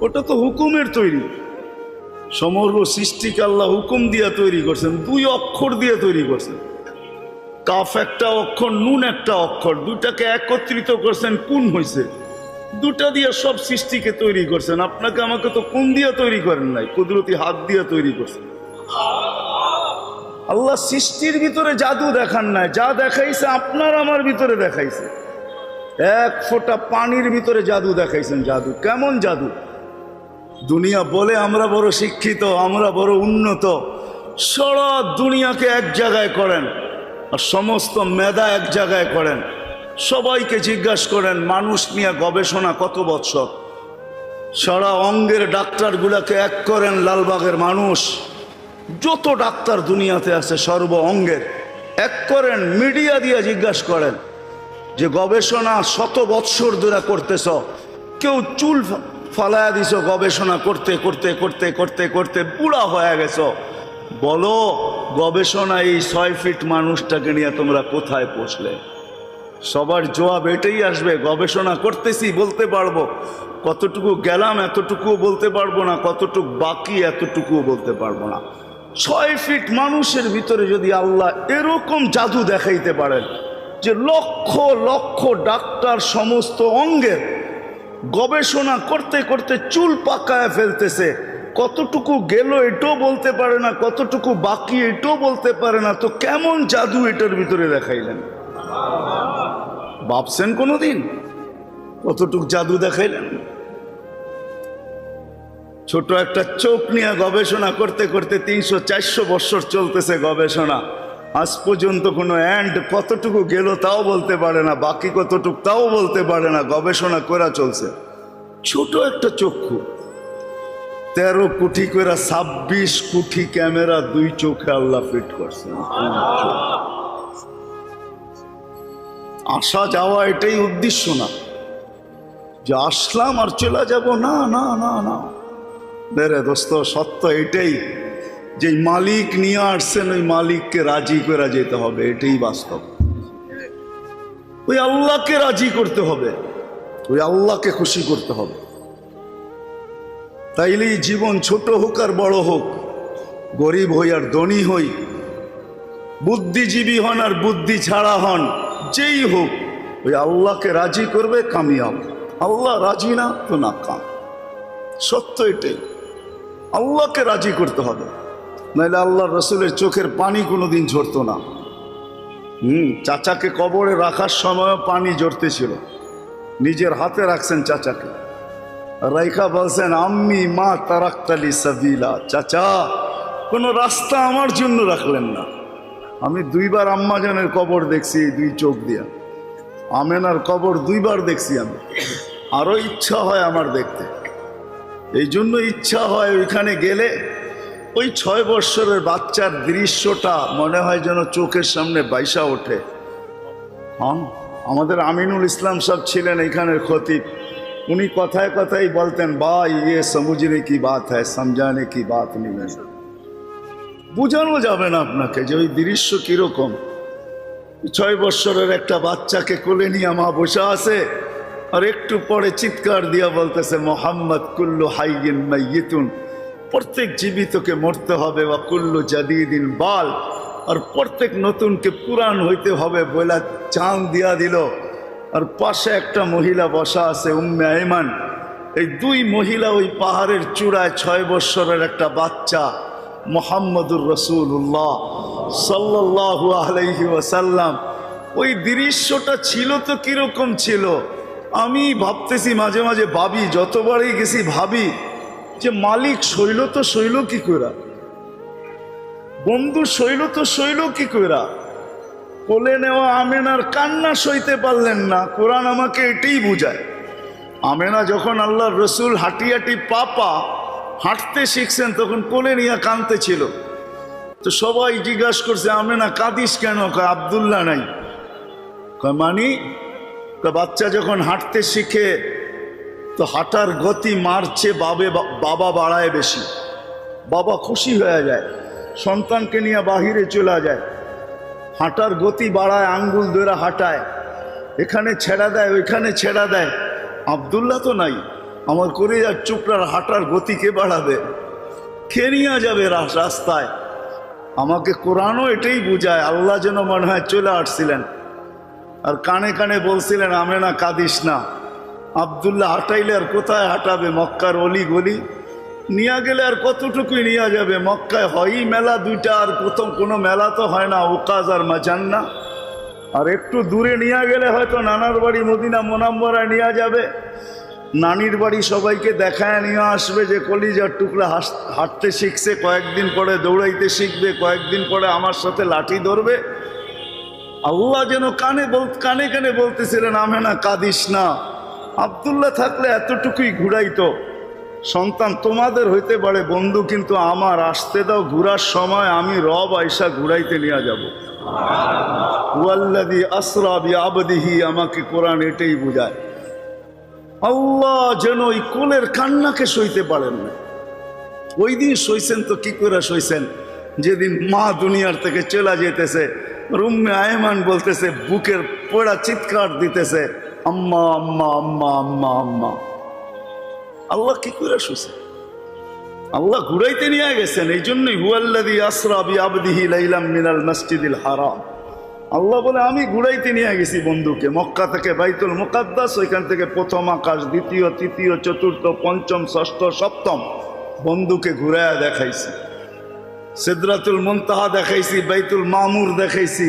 ওটা তো হুকুমের তৈরি। সমগ্র সৃষ্টিকে আল্লাহ হুকুম দিয়ে তৈরি করছেন, 2 অক্ষর দিয়ে তৈরি করছেন। কাফ একটা অক্ষর, নুন একটা অক্ষর, দুটাকে একত্রিত করছেন, কুন হয়েছে। দুটা দিয়ে সব সৃষ্টিকে তৈরি করছেন। আপনাকে আমাকে তো কোন দিয়ে তৈরি করেন নাই, কুদরতি হাত দিয়ে তৈরি করছেন। আল্লাহ সৃষ্টির ভিতরে জাদু দেখান নাই, যা দেখাইছে আপনার আমার ভিতরে দেখাইছে। 1 ফোঁটা পানির ভিতরে জাদু দেখাইছেন। জাদু কেমন জাদু? দুনিয়া বলে আমরা বড় শিক্ষিত, আমরা বড় উন্নত, সারা দুনিয়াকে এক জায়গায় করেন আর সমস্ত মেধা এক জায়গায় করেন। সবাইকে জিজ্ঞাসা করেন মানুষ নিয়ে গবেষণা কত বৎসর। সারা অঙ্গের ডাক্তারগুলাকে এক করেন, লালবাগের মানুষ যত ডাক্তার দুনিয়াতে আছে সর্ব অঙ্গের এক করেন। মিডিয়া দিয়ে জিজ্ঞাসা করেন যে গবেষণা 100 বৎসর ধরে করতেছ, কেউ চুল ফালায়া দিছ গবেষণা করতে করতে করতে করতে করতে বুড়া হয়ে গেছ, বলো গবেষণা এই 6 ফিট মানুষটাকে নিয়ে তোমরা কোথায় পৌঁছলে? সবার জবাব এটাই আসবে, গবেষণা করতেছি বলতে পারবো, কতটুকু গেলাম এতটুকুও বলতে পারবো না, কতটুকু বাকি এতটুকুও বলতে পারবো না। 6 ফিট মানুষের ভিতরে যদি আল্লাহ এরকম জাদু দেখাইতে পারেন যে লক্ষ লক্ষ ডাক্তার সমস্ত অঙ্গের গবেষণা করতে করতে চুল পাকায় ফেলতেছে, কতটুকু গেল এটাও বলতে পারে না, কতটুকু বাকি এটাও বলতে পারে না, তো কেমন জাদু এটার ভিতরে দেখাইলেন? ভাবছেন কোনোদিন কতটুকু জাদু দেখাইলেন? ছোট একটা চোখ নিয়ে গবেষণা করতে করতে 300-400 বছর চলতেছে গবেষণা, আজ পর্যন্ত কোনো এন্ড কতটুকু গেল তাও বলতে পারে না, বাকি কতটুকু তাও বলতে পারে না, গবেষণা করা চলছে। ছোট একটা চক্ষু, 13 কোটি করে 26 কোটি ক্যামেরা 2 চোখে আল্লাহ ফিট করছেন। আসা যাওয়া এটাই উদ্দেশ্য না যে আসলাম আর চলে যাব, না না না না। মেরে দোস্ত সত্য এটাই যে মালিক নিয়ে আসছেন ওই মালিককে রাজি করে যেতে হবে, এটাই বাস্তব। ওই আল্লাহকে রাজি করতে হবে, ওই আল্লাহকে খুশি করতে হবে। তাইলেই জীবন ছোট হোক আর বড় হোক, গরিব হই আর ধনী হই, বুদ্ধিজীবী হন আর বুদ্ধি ছাড়া হন, যেই হোক ওই আল্লাহকে রাজি করবে কামিয়াব। আল্লাহ রাজি না তো না কাম। সত্য এটাই, আল্লাহকে রাজি করতে হবে, নাহলে আল্লাহ রসুলের চোখের পানি কোনোদিন ঝরতো না। চাচাকে কবরে রাখার সময় পানি ঝরতেছিল, নিজের হাতে রাখছেন চাচাকে, রাইখা বলছেন আম্মি মা তারাক্তালি সাবিলা, চাচা কোনো রাস্তা আমার জন্য রাখলেন না। আমি 2 বার আম্মাজানের কবর দেখছি এই 2 চোখ দিয়া, আমেনার কবর 2 বার দেখছি আমি, আরো ইচ্ছা হয় আমার দেখতে। এই জন্য ইচ্ছা হয় ওইখানে গেলে ওই 6 বৎসরের বাচ্চার দৃশ্যটা মনে হয় যেন চোখের সামনে বাইসা ওঠে। হ্যাঁ, আমাদের আমিনুল ইসলাম সাহেব ছিলেন এখানের খতিব, উনি কথায় কথায় বলতেন ভাই ये समझने की बात है समझाने की बात नहीं है। বুঝানো যাবে না আপনাকে যে ওই দৃশ্য কিরকম। 6 বৎসরের একটা বাচ্চাকে কোলে নিয়ে মা বসে আছে আর একটু পরে চিৎকার দিয়া বলতেছে মোহাম্মদ কুল্লু হাইয়িন মাইয়িতুন, প্রত্যেক জীবিতকে মরতে হবে, বা কুল্লু জাদিদিন বাল, আর প্রত্যেক নতুনকে পুরান হইতে হবে বলে চাঁদ দিয়া দিল। আর পাশে একটা মহিলা বসা আছে উম্মে আইমান। এই 2 মহিলা ওই পাহাড়ের চূড়ায় 6 বৎসরের একটা বাচ্চা মুহাম্মদুর রাসূলুল্লাহ সাল্লাল্লাহু আলাইহি ওয়াসাল্লাম। ওই দৃশ্যটা ছিল তো কিরকম ছিল, আমি ভাবতেছি, মাঝে মাঝে ভাবি, যতবারই গেছি ভাবি যে মালিক শৈল তো শৈল কি কইরা, বন্ধু শৈল তো শৈল কি কইরা। কোলে নেওয়া আমেনার কান্না সইতে পারলেন না। কোরআন আমাকে এটাই বুঝায়। আমেনা যখন আল্লাহর রসুল হাঁটি হাঁটি পা হাঁটতে শিখছেন, তখন কোলে নিয়ে কাঁদতে ছিল। তো সবাই জিজ্ঞাসা করছে, আমেনা কাঁদিস কেন? কয় আব্দুল্লাহ নাই। কয় মানি? বাচ্চা যখন হাঁটতে শিখে তো হাঁটার গতি মারছে বাবা বাড়ায় বেশি, বাবা খুশি হয়ে যায়, সন্তানকে নিয়ে বাহিরে চলে যায়, হাঁটার গতি বাড়ায়, আঙ্গুল ধরে হাঁটায়, এখানে ছেড়া দেয় ওইখানে ছেড়া দেয়। আব্দুল্লাহ তো নাই, আমার করে যার চুপড়ার হাঁটার গতি কে বাড়াবে, কে নিয়ে যাবে রাস্তায়? আমাকে কোরআনও এটাই বুঝায়। আল্লাহ যেন মনে হয় চলে আসছিলেন আর কানে কানে বলছিলেন, আমেনা কাঁদিস না। আব্দুল্লাহ হাঁটাইলে আর কোথায় হাঁটাবে? মক্কার অলি গলি নিয়ে গেলে আর কতটুকুই নিয়ে যাবে? মক্কায় হয়ই মেলা দুইটা, আর প্রথম কোনো মেলা তো হয় না, ওকাজ আর মাজান্না। আর একটু দূরে নিয়ে গেলে হয়তো নানার বাড়ি মদিনা মুনাওয়ারায় নিয়ে যাবে, নানির বাড়ি সবাইকে দেখায় নিয়ে আসবে যে কলিজার টুকরা হাঁটতে শিখছে, কয়েকদিন পরে দৌড়াইতে শিখবে, কয়েকদিন পরে আমার সাথে লাঠি ধরবে। আল্লাহ যেন কানে কানে বলতেছিলেন, আমেনা কাঁদিস না। আব্দুল্লাহ থাকলে এতটুকুই ঘুরাইতো। সন্তান তোমাদের হইতে পারে বন্ধু, কিন্তু আমার আসতে দাও, ঘুরার সময় আমি রব আয়সা ঘুরাইতে নিয়ে যাব। ওয়াল্লাযী আসরা বিআবদিহি, আমাকে কোরআন এটাই বুঝায়। আল্লাহ যেন ওই কোলের কান্নাকে সইতে পারেন না। ওই দিন সইছেন তো কি করে সইছেন? যেদিন মা দুনিয়ার থেকে চলে যেতেছে, রুম্মে আয়মান বলতেছে, বুকের পোড়া চিৎকার দিতেছে, আম্মা আম্মা আম্মা আম্মা আম্মা। আল্লাহ কি করে শুছে? আল্লাহ ঘুরাইতে নিয়ে গেছেন। এই জন্যই হুয়াল্লাযী আসরা বিআবদিহি লাইলাম মিনাল মসজিদিল হারাম। আল্লাহ বলে, আমি ঘুরাইতে নিয়ে গেছি বন্ধুকে মক্কা থেকে বাইতুল মুকাদ্দাস, ওইখান থেকে প্রথম আকাশ, দ্বিতীয়, তৃতীয়, চতুর্থ, পঞ্চম, ষষ্ঠ, সপ্তম বন্ধুকে ঘুরাইয়া দেখাইছি। সিদরাতুল মুনতাহা দেখাইছি, বাইতুল মামুর দেখাইছি,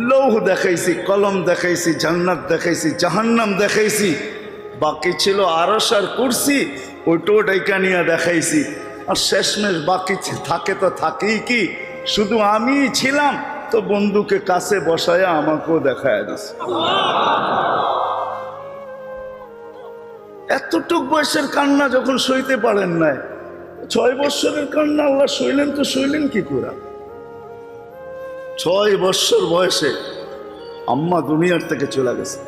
লৌহ দেখাইছি, কলম দেখাইছি, জান্নাত দেখাইছি, জাহান্নাম দেখাইছি। বাকি ছিল আরশ আর কুরসি, ওইটাও ডাইকা নিয়ে দেখাইছি। আর শেষমেশ বাকি থাকে তো থাকেই কি, শুধু আমিই ছিলাম, তো বন্ধুকে কাছে বসায়া আমাকেও দেখায় দিছে। এতটুক বয়সের কান্না যখন সইতে পারেন নাই, 6 বৎসরের কান্না আল্লাহ সইলেন তো সইলেন কি করে? 6 বৎসর বয়সে আম্মা দুনিয়ার থেকে চলে গেছে।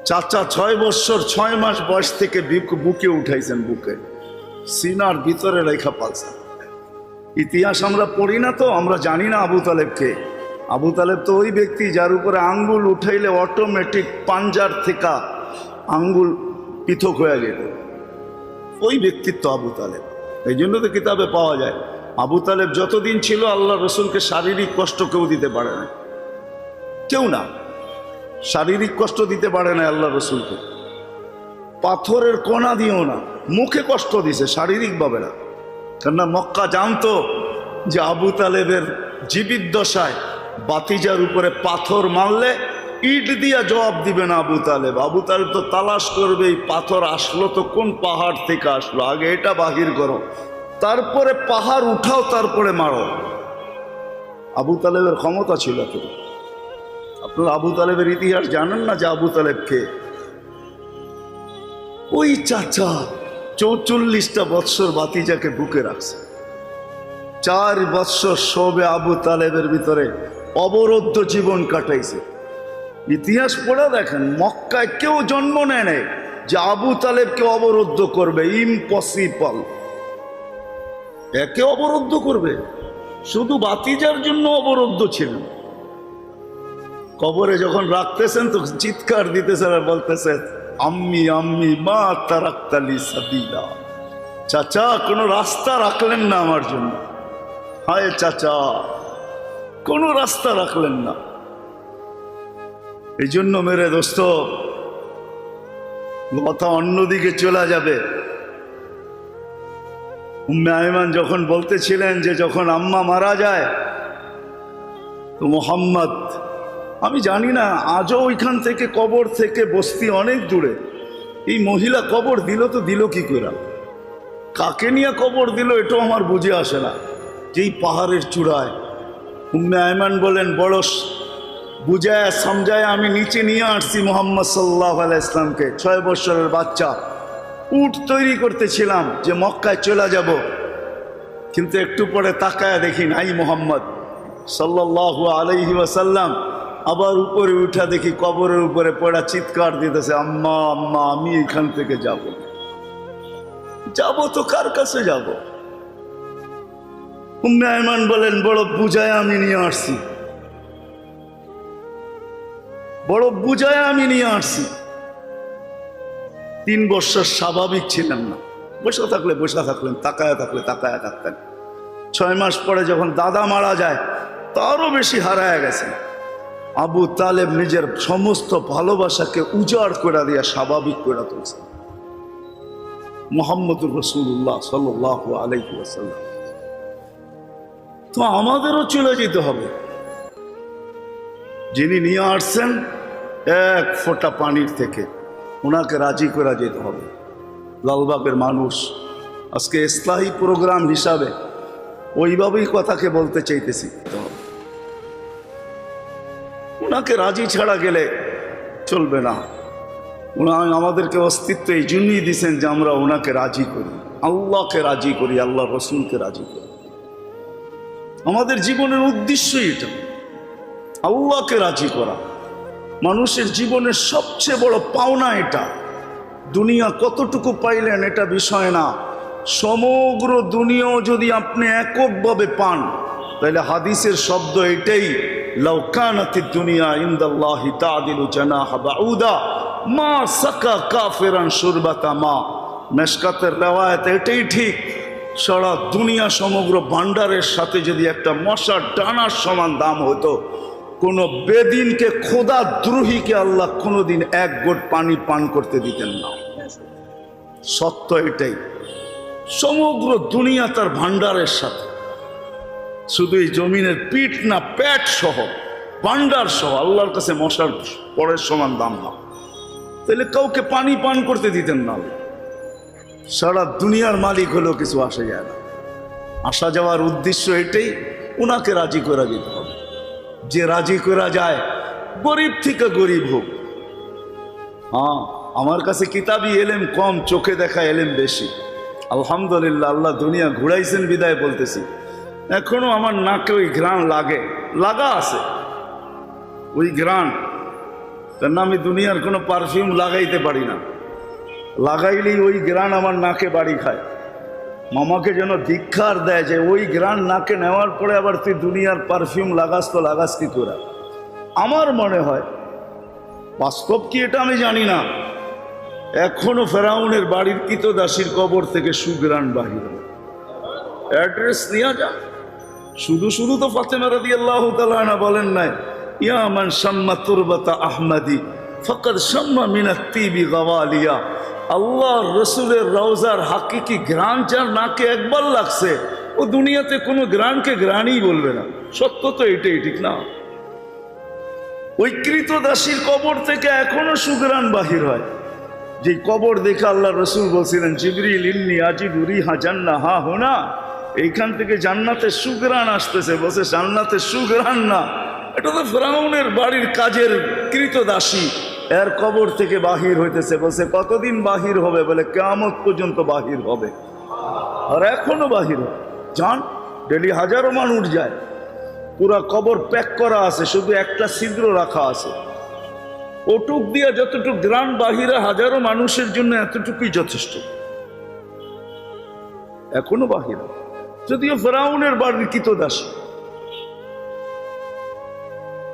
চাচা 6 বৎসর 6 মাস বয়স থেকে বুকে উঠাইছেন, বুকে সিনার ভিতরে রেখা পালছেন। ইতিহাস আমরা পড়ি না তো, আমরা জানি না আবু তালেবকে। আবু তালেব তো ওই ব্যক্তি যার উপরে আঙ্গুল উঠাইলে অটোমেটিক পাঞ্জার থেকে আঙ্গুল পৃথক হয়ে গেল, ওই ব্যক্তিত্ব আবু তালেব। এই জন্য তো কিতাবে পাওয়া যায়, আবু তালেব যতদিন ছিল আল্লাহ রসুলকে শারীরিক কষ্ট কেউ দিতে পারে না, কেউ না, শারীরিক কষ্ট দিতে পারে না আল্লাহ রসুলকে। পাথরের কণা দিও না, মুখে কষ্ট দিছে, শারীরিকভাবে না। কেননা মক্কা জানতো যে আবু তালেবের জীবিত দশায় বাতিজার উপরে পাথর মারলে ইট দিয়া জবাব দিবে না আবু তালেব। আবু তালেব তো তালাশ করবে, এই পাথর আসলো তো কোন পাহাড় থেকে আসলো, আগে এটা বাহির করো, তারপরে পাহাড় উঠাও, তারপরে মারো। আবু তালেবের ক্ষমতা ছিল তো। আপনারা আবু তালেবের ইতিহাস জানেন না যে আবু তালেব কে? ওই চাচা 44টা বৎসর বাতিজাকে বুকে রাখছে। 4 বৎসর সবে আবু তালেবের ভিতরে অবরুদ্ধ জীবন কাটাইছে। ইতিহাস পড়ে দেখেন, মক্কায় কেউ জন্ম নেয় নাই যে আবু তালেবকে অবরুদ্ধ করবে, ইম্পসিবল। একে অবরুদ্ধ করবে, শুধু বাতিজার জন্য অবরুদ্ধ ছিল। কবরে যখন রাখতেছেন তো চিৎকার দিতেছেন আর বলতেছে, আম্মি আম্মি মা তারাক্তালি সাবিলা। চাচা কোনো রাস্তা রাখলেন না আমার জন্য, হায় চাচা কোনো রাস্তা রাখলেন না। এই জন্য মেরে দোস্ত, কথা অন্যদিকে চলে যাবে। উম্মে আয়মান যখন বলতেছিলেন যে যখন আম্মা মারা যায় তো মোহাম্মদ আমি জানি না আজও ওইখান থেকে কবর থেকে বস্তি অনেক দূরে। এই মহিলা কবর দিল তো দিল কি করে, কাকে নিয়ে কবর দিল এটাও আমার বুঝে আসে না। যেই পাহাড়ের চূড়ায় উম্মে আয়মান বলেন, বড় বুঝায় সমঝায় আমি নিচে নিয়ে আসছি মুহাম্মদ সাল্লাল্লাহু আলাইহি ইসলামকে। 6 বছরের বাচ্চা, উট তৈরি করতেছিলাম যে মক্কায় চলে যাব, কিন্তু একটু পরে তাকায় দেখি নাই মুহাম্মদ সাল্লাল্লাহু আলাইহি ওয়াসাল্লাম। আবার উপরে উঠা দেখি কবরের উপরে পড়া চিৎকার দিতেছে, আম্মা আম্মা আমি এখান থেকে যাব তো কার কাছে যাব? উম্মে আয়মান বলেন, বড় বুঝায় আমি নিয়ে আসছি, বড় বুঝায় আমি নিয়ে আসছি। 3 বছর স্বাভাবিক ছিলেন না, বসে থাকলে বসে থাকলেন, তাকায় থাকলে তাকায় থাকতেন। 6 মাস পরে যখন দাদা মারা যায় তারও বেশি হারায় গেছে। আবু তালেব নিজের সমস্ত ভালোবাসাকে উজাড় করে দিয়া স্বাভাবিক করে তুলছে মুহাম্মদুর রাসূলুল্লাহ সাল্লাল্লাহু আলাইহি ওয়াসাল্লাম। তো আমাদেরও চলে যেতে হবে। যিনি নিয়ে আসছেন 1 ফোঁটা পানির থেকে, ওনাকে রাজি করে যেতে হবে। লালবাগের মানুষ আজকে ইসলাহি প্রোগ্রাম হিসাবে ওইভাবেই কথাকে বলতে চাইতেছি, ওনাকে রাজি ছাড়া গেলে চলবে না। ওনা আমাদেরকে অস্তিত্ব এই জন্যই দিয়েছেন যে আমরা ওনাকে রাজি করি, আল্লাহকে রাজি করি, আল্লাহ রসুলকে রাজি করি। আমাদের জীবনের উদ্দেশ্যই এটা, আল্লাহকে রাজি করা। মানুষের জীবনের সবচেয়ে বড় পাওনা এটা। দুনিয়া কতটুকু পাইলেন এটা বিষয় না, সমগ্র দুনিয়াও যদি আপনি এককভাবে পান তাহলে হাদিসের শব্দ এটাই, লাউ কানাতিদ দুনিয়া ইনদাল্লাহি তা'দিলু জানাহা বাউদা মা সাকা কাফিরান শুরবাতা মা। মেশকাতের রিওয়ায়াত এটাই ঠিক। সারা দুনিয়া সমগ্র ভান্ডারের সাথে যদি একটা মশার ডানার সমান দাম হতো, কোনো বেদিনকে, খোদা দ্রোহীকে আল্লাহ কোনোদিন 1 ঘট পানি পান করতে দিতেন না। সত্য এটাই। সমগ্র দুনিয়া তার ভান্ডারের সাথে, শুধু এই জমিনের পিঠ না, পেট সহ, ভান্ডার সহ আল্লাহর কাছে মশার পরের সমান দাম না, তাহলে কাউকে পানি পান করতে দিতেন না। সারা দুনিয়ার মালিক হলেও কিছু আসা যায় না। আসা যাওয়ার উদ্দেশ্য এটাই, ওনাকে রাজি করা যেতে হবে। যে রাজি করা যায়, গরিব থেকে গরিব হোক। হ্যাঁ, আমার কাছে কিতাবি এলেম কম, চোখে দেখা এলেম বেশি। আলহামদুলিল্লাহ, আল্লাহ দুনিয়া ঘুরাইছেন বিদায় বলতেছি। এখনো আমার নাকে ওই ঘ্রাণ লাগা আছে, ওই ঘ্রাণ। কেন আমি দুনিয়ার কোনো পারফিউম লাগাইতে পারি না, লাগাইলেই ওই ঘ্রাণ আমার নাকে বাড়ি খায়। মামাকে যেন ধিক্ষার দেয় যে ওই ঘ্রাণ নাকে নেওয়ার পরে আবার তুই দুনিয়ার পারফিউম লাগাস, তো লাগাস কি তোরা? আমার মনে হয়, বাস্তব কি এটা আমি জানি না, এখনো ফেরাউনের বাড়ির কৃতদাসীর কবর থেকে সুঘ্রাণ বাহির। অ্যাড্রেস নিয়ে যা। শুধু তো ফাতেমা রাদিয়াল্লাহু তাআলা আনহা বলেন নাই, ইয়া মান শাম্মা তুরবাতা আহমদি ফাকাদ শাম্মা মিনাত তিবি গাওয়ালিয়া। আল্লাহর রসুলের রওজার হাকিকি ঘ্রাণ যার নাকে একবার লাগছে, ও দুনিয়াতে কোনো ঘ্রাণকে ঘ্রাণই বলবে না। সত্য তো এটাই, ঠিক না? ওই কৃতদাসীর কবর থেকে এখনো সুঘ্রাণ বাহির হয়। যে কবর দেখে আল্লাহ রসুল বলছিলেন, জিবরিল ইন্নী আজিদু রিহা জান্নাহ হা হুনা, এইখান থেকে জান্নাতের সুঘ্রাণ আসতেছে। বলছে জান্নাতের সুঘ্রাণ না, এটা তো ফেরাউনের বাড়ির কাজের কৃতদাসী, এর কবর থেকে বাহির হইতেছে। বলছে কতদিন বাহির হবে? বলে কিয়ামত পর্যন্ত বাহির হবে। আর এখনো বাহির হয়। যান, ডেলি হাজারো মানুষ যায়, পুরা কবর প্যাক করা আছে, শুধু একটা ছিদ্র রাখা আছে। ওটুক দিয়া যতটুক গ্রাম বাহিরে হাজারো মানুষের জন্য এতটুকুই যথেষ্ট। এখনো বাহির, যদিও ফেরাউনের বাড়ির কৃতদাসী,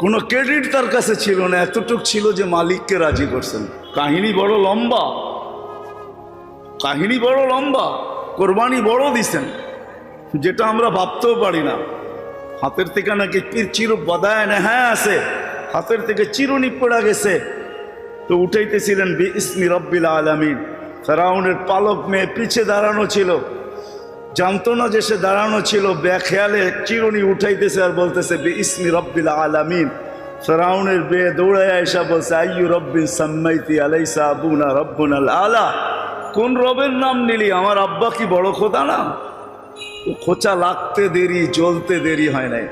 কোনো ক্রেডিট তার কাছে ছিল না, এতটুক ছিল যে মালিককে রাজি করছেন। কাহিনী বড় লম্বা, কাহিনী বড় লম্বা। কোরবানি বড় দিছেন, যেটা আমরা ভাবতেও পারি না। হাতের থেকে নাকি চিরু বাদায় না, হ্যাঁ আছে, হাতের থেকে চিরুনি পড়া গেছে, তো উঠাইতেছিলেন বিইসমি রব্বিল আলামিন। ফেরাউনের পালক মেয়ে পিছে দাঁড়ানো ছিল, জানতো না যে সে দাঁড়ানো ছিল, বেখেয়ালে চিরুনি উঠাইতেছে আর বলতেছে বিইসমি রব্বিল আলামিন। ফেরাউনের বেয়ে দৌড়ায় এসা বলছে, আইয়ু রব্বিন সাম্মাইতি আলাইসা আবুনা রব্বুনাল আলা, কোন রবের নাম নিলি? আমার আব্বা কি বড় খোদা না? খোঁচা লাগতে দেরি, জ্বলতে দেরি হয় নাই।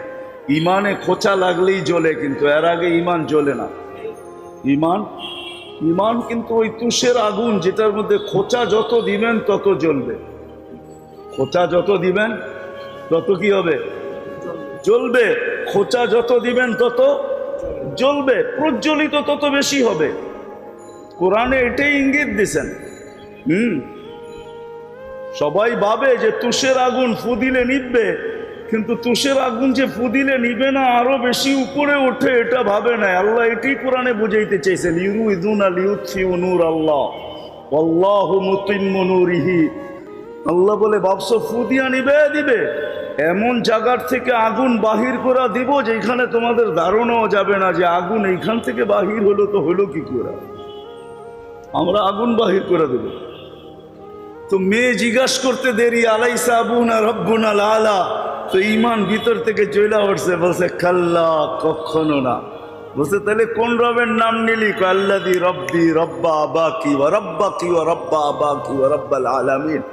ইমানে খোঁচা লাগলেই জ্বলে, কিন্তু এর আগে ইমান জ্বলে না। ইমান কিন্তু ওই তুষের আগুন, যেটার মধ্যে খোঁচা যত দিবেন তত জ্বলবে। খোঁচা যত দিবেন তত কি হবে? জ্বলবে। খোঁচা যত দিবেন তত জ্বলবে, প্রজ্বলিত তত বেশি হবে। কোরআনে এটাই ইঙ্গিত দিছেন। সবাই ভাবে যে তুষের আগুন ফু দিলে নিববে, কিন্তু তুষের আগুন যে ফু দিলে নিবে না, আরো বেশি উপরে ওঠে, এটা ভাবে না। আল্লাহ এটাই কোরআনে বুঝাইতে চাইছেন, ইউরিদুনা লিইউতফিউ নূর আল্লাহ ওয়াল্লাহু মুতিম্মু নূরিহি। আল্লাহ বলে, ভাবছো ফু দিয়া দিবে? এমন জায়গার থেকে আগুন বাহির করা দিব যেখানে তোমাদের ধারণাও যাবে না যে আগুন এইখান থেকে বাহির হলো। তো হলো কি করে? আমরা আগুন বাহির করে দেব। তো মেয়ে জিজ্ঞাসা করতে দেরি, আলাইসা আবুনা রব্বুনাল আলা, তো ইমান ভিতর থেকে চলে উঠছে, বলছে কাল্লা, কখনো না। বলছে তাহলে কোন রবের নাম নিলি? আল্লাযী রব্বি রব্বা আবাকি ওয়া রব্বাকি ওয়া রব্বা আবাকি ওয়া রব্বাল আলামিন।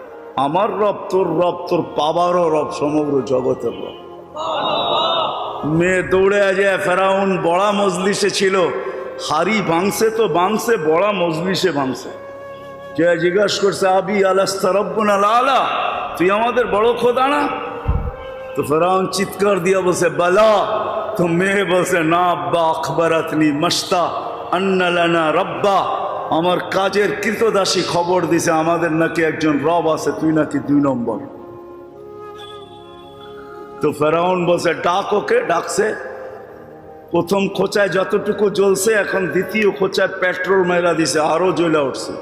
আমার রব, তোর রব, তোর বাবারও রব, সমগ্র জগতের রব। মেয়ে দৌড়ে যায়, ফেরাউন বড়া মজলিসে ছিল, হাড়ি ভাঙছে তো ভাঙছে, বড়া মজলিসে ভাঙছে। কে জিজ্ঞাসা করছে, আবি আলাস্তা রব্বুনাল আলা, তুই আমাদের বড় খোদা না? তো ফেরাউন চিৎকার দিয়া বলছে, বালা। তো মেয়ে বলছে, না আব্বা, আখবারাতনি মাস্তা আন্না লানা রব্বা, আমার কাজের কৃতদাসী খবর দিছে আমাদের নাকি একজন রব আছে, তুই নাকি 2 নম্বর। তো ফেরাউন বলছে, ডাক ওকে। ডাকছে। প্রথম খোঁচায় যতটুকু জ্বলছে, এখন দ্বিতীয় খোঁচায় পেট্রোল মেরা দিছে, আরো জ্বলে উঠছে।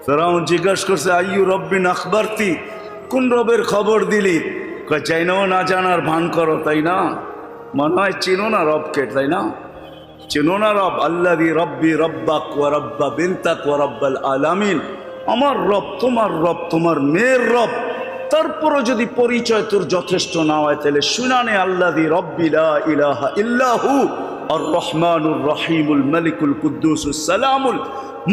ফেরাউন জিজ্ঞাসা করছে, আইয়ু রব্বিন আখবারতি, কোন রবের খবর দিলি? চাইনাও না জানার ভান করো, তাই না? মনে হয় চিনো না রবকে, তাই না? চিনো না রব? আল্লাযী রব্বি রব্বাক ওয়া রব্বা বিনতাক ওয়া রব্বাল আলামিন। আমার রব, তোমার মেয়ের রব। তারপরও যদি পরিচয় তোর যথেষ্ট না হয়, তাহলে শুনানে, আল্লাযী রব্বি লা ইলাহা ইল্লাহু আর রহমানুর রহিমুল মালিকুল কুদ্দুসুস সালামুল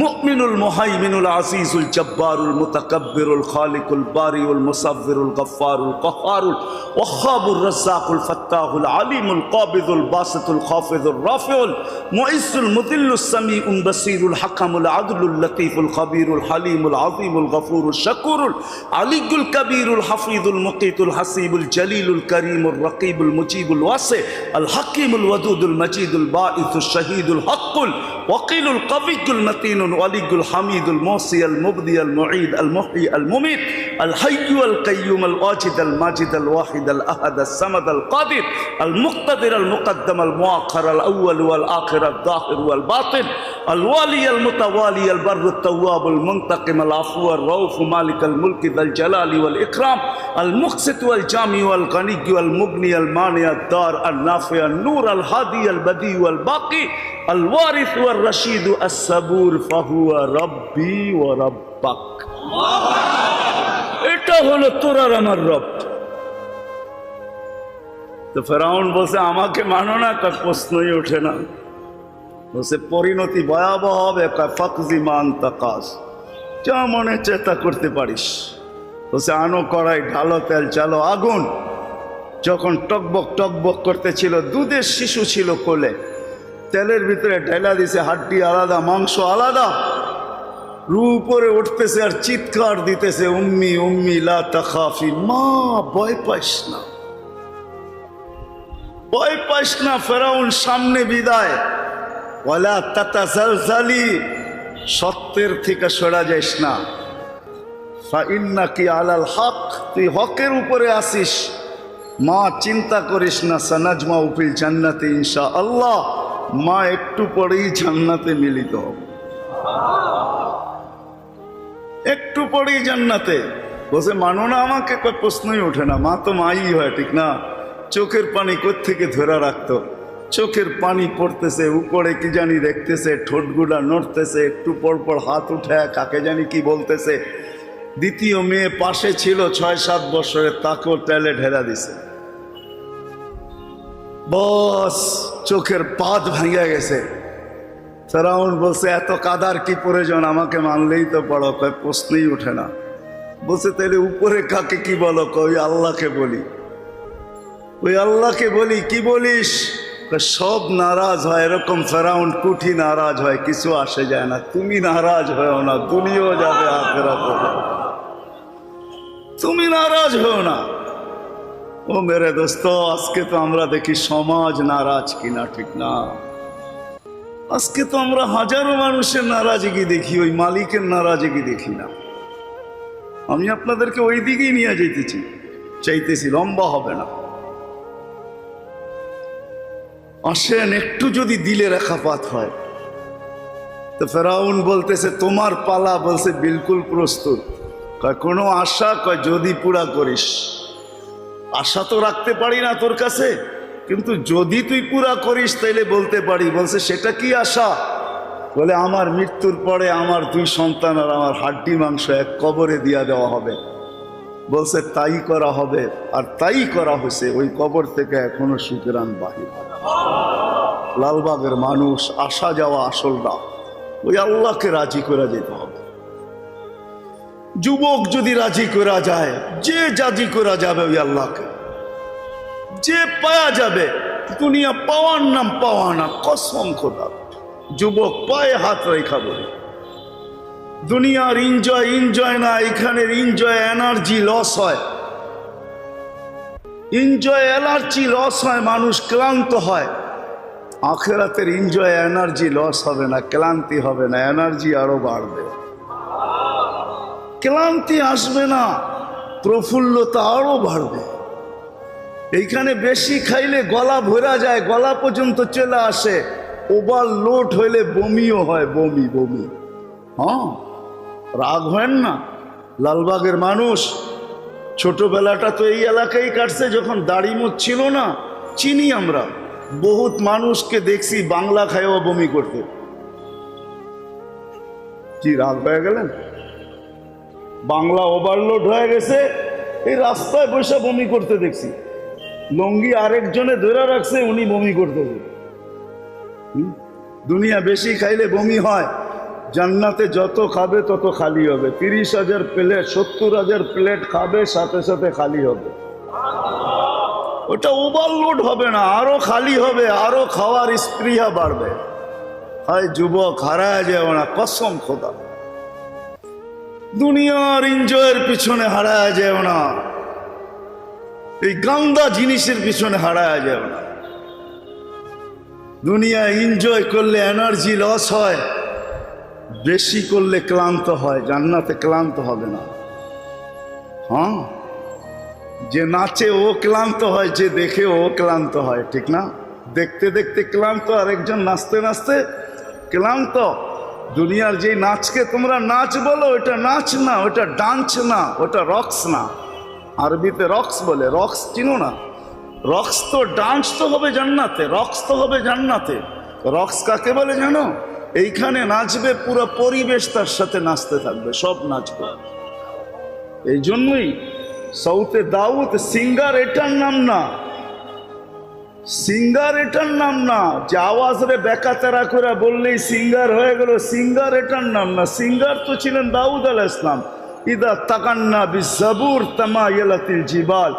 মুমিনুল মুহাইমিনুল আজিজুল জব্বারুল মুতাকাব্বিরুল খালিকুল বারিউল মুসাব্বিরুল গফফারুল কহ্হারুল ওয়াহ্হাবুর রাজ্জাকুল ফাত্তাহুল আলিমুল কাবিদুল বাসিতুল খাফিদুর রাফিউল মুইজ্জুল মুদিল্লুস সামিউল বাসিরুল হাকামুল আদলুল লতীফুল খবীরুল হালিমুল আযীমুল গফুরুল শাকুরুল আলিয়ুল কবীরুল হাফিজুল মুকিতুল হাসিবুল জলিলুল করিমুর রকিবুল মুজিবুল ওয়াসি আল হাকিমুল ওয়াদুদুল মজিদুল বাঈসুশ শহীদুল হকুল ওয়াকিলুল কবিয়ুল মতিন الولي الحميد الموصي المبدي المعيد المحيي المميت الحي القيوم الواجد الماجد الواحد الأحد الصمد القادر المقتدر المقدم المؤخر الأول والآخر الظاهر والباطن الوالي المتوالي البر التواب المنتقم العفو الرؤوف مالك الملك ذا الجلال والإكرام المقسط والجامع والغني والمغني المانع الدار النافع النور الهادي البديع والباقي الوارث والرشيد الصبور فهو ربي وربك। এটা হলো তোর আর আমার রব। তো ফেরাউন বলছে, আমাকে মানো না? তার প্রশ্নই ওঠে না। বলছে, পরিণতি ভয়াবহ হবে। ফাকজি মান তাকাস, যা মনে চেষ্টা করতে পারিস। বলছে, আনো কড়াই, ঢালো তেল, চালো আগুন। যখন টকবক টকবক করতেছিল, দুধের শিশু ছিল কোলে, তেলের ভিতরে ঢেলা দিছে, হাড্ডি আলাদা, মাংস আলাদা, রু উপরে উঠতেছে আর চিৎকার দিতেছে, উম্মি উম্মি লা তাখাফি, মা ভয় পাইস না, ভয় পাইস না, ফেরাউন সামনে বিদায়, ওয়ালা তাতাজালজালি, সত্যের থেকে সরা যাইস না, ফাইন্নাকি আলাল হক, তুই হকের উপরে আসিস, মা চিন্তা করিস না, সানাজমা ফিল জান্নাতে ইনশাআল্লাহ, মা একটু পরেই জান্নাতে মিলিত হবে, একটু পরেই জান্নাতে। বসে মানো না আমাকে? প্রশ্নই ওঠে না। মা তো মাই হয়, ঠিক না? চোখের পানি কোত্থেকে ধরে রাখতো, চোখের পানি পড়তেছে, উপরে কি জানি দেখতেছে, ঠোঁটগুলা নড়তেছে, একটু পর পর হাত উঠায় কাকে জানি কি বলতেছে। দ্বিতীয় মেয়ে পাশে ছিল 6-7 বছরের, তাকেও তেলে ঢেলা দিছে। বস চোখের পাত ভাঙে গেছে। ফেরাউন বলছে এত কাদার কি প্রয়োজন, আমাকে মানলেই তো পড়ো। কয় প্রশ্নই ওঠে না। বলছে তাহলে উপরে কাকে কি বলো? ওই আল্লাহকে বলি। ওই আল্লাহকে বলি। কি বলিস? সব নারাজ হয়। এরকম ফেরাউন কুঠি নারাজ হয়, কিছু আসে যায় না। তুমি নারাজ হও না, দুনিয়াও যাবে আখিরাত যাবে, তুমি নারাজ হও না। ও মেরে দোস্ত, আজকে তো আমরা দেখি সমাজ নারাজ কিনা, ঠিক না? আজকে তো আমরা হাজারো মানুষের নারাজগি দেখি, ওই মালিকের নারাজগি দেখি না। আমি আপনাদেরকে ওই দিকেই নিয়ে চাইতেছি, লম্বা হবে না। আসেন, একটু যদি দিলে রেখাপাত হয়। তো ফেরাউন বলতেছে তোমার পালা। বলছে বিলকুল প্রস্তুত। কয় কোনো আশা? কয় যদি পুরা করিস। আশা তো রাখতে পারি না তোর কাছে, কিন্তু যদি তুই পুরা করিস তাইলে বলতে পারি। বলছে সেটা কি আশা? বলে আমার মৃত্যুর পরে আমার 2 সন্তান আর আমার হাড্ডি মাংস এক কবরে দিয়া দেওয়া হবে। বলছে তাই করা হবে। আর তাই করা হয়েছে। ওই কবর থেকে এখনো সুকেরান বাহির। লালবাগের মানুষ, আসা যাওয়া আসল না, ওই আল্লাহকে রাজি করে যেতে হবে। যুবক যদি রাজি করা যায়, যে রাজি করা যাবে ওই আল্লাহকে, যে পাওয়া যাবে। দুনিয়া পাওয়ার নাম পাওয়া না, কসম খোদা। যুবক পায়ে হাত রেখা বলি, দুনিয়ার এনজয় না। এখানের এনজয় এনার্জি লস হয়, এনজয় এনার্জি লস হয়, মানুষ ক্লান্ত হয়। আখিরাতের এনজয় এনার্জি লস হবে না, ক্লান্তি হবে না, এনার্জি আরো বাড়বে। ক্লান্তি আসবে না, প্রফুল্লতা আরো বাড়বে। এইখানে বেশি খাইলে গলা ভরা যায়, গলা পর্যন্ত চলে আসে। ওভারলোড হইলে বমিও হয়, বমি। হ্যাঁ, রাগ হয় না। লালবাগের মানুষ ছোটবেলাটা তো এই এলাকায় কাটছে, যখন দাড়ি মুখ ছিল না। চিনি আমরা বহুত মানুষকে দেখছি বাংলা খাইও বমি করতে। কি রাগ হয়ে গেলেন? বাংলা ওভারলোড হয়ে গেছে, এই রাস্তায় বসে বমি করতে দেখছি। লঙ্গি আরেকজনে ধরে রাখছে, উনি বমি করতেছে। দুনিয়া বেশি খাইলে বমি হয়। জান্নাতে যত খাবে তত খালি হবে। 30,000 প্লেট 70,000 প্লেট খাবে, সাথে সাথে খালি হবে। ওটা ওভারলোড হবে না, আরো খালি হবে, আরো খাওয়ার স্পৃহা বাড়বে। হয় যুবক, হারায় যাও না, কসম খোদা। দুনিয়ার এনজয়ের পিছনে হারায় যাও না, এই গান্দা জিনিসের পিছনে হারায় যাও না। দুনিয়া এনজয় করলে এনার্জি লস হয়, বেশি করলে ক্লান্ত হয়। জান্নাতে ক্লান্ত হবে না। হ্যাঁ, যে নাচে ও ক্লান্ত হয়, যে দেখে ও ক্লান্ত হয়, ঠিক না? দেখতে দেখতে ক্লান্ত, আর একজন নাচতে নাচতে ক্লান্ত। দুনিয়ার যে নাচকে তোমরা নাচ বলো, ওটা নাচ না, ওটা ডান্স না, ওটা রক্স না। আরবিতে রক্স বলে। রক্স চিনো না? রক্স তো ডান্স তো হবে জান্নাতে, রক্স তো হবে জান্নাতে। রক্স কাকে বলে জানো? এইখানে নাচবে, পুরো পরিবেশ তার সাথে নাচতে থাকবে, সব নাচবে। এই জন্যই সাউথে দাউদ সিঙ্গার এটার নাম না, সিঙ্গার এটার নাম না। যে আওয়াজ রে বেকাতেরা করে বললেই সিঙ্গার হয়ে গেল, সিঙ্গার এটার নাম না। সিঙ্গার তো ছিলেন দাউদ আলাইহিস সালাম। ইদা তাকান্না বিজাবুর তামায়ালাতিল জিবাল।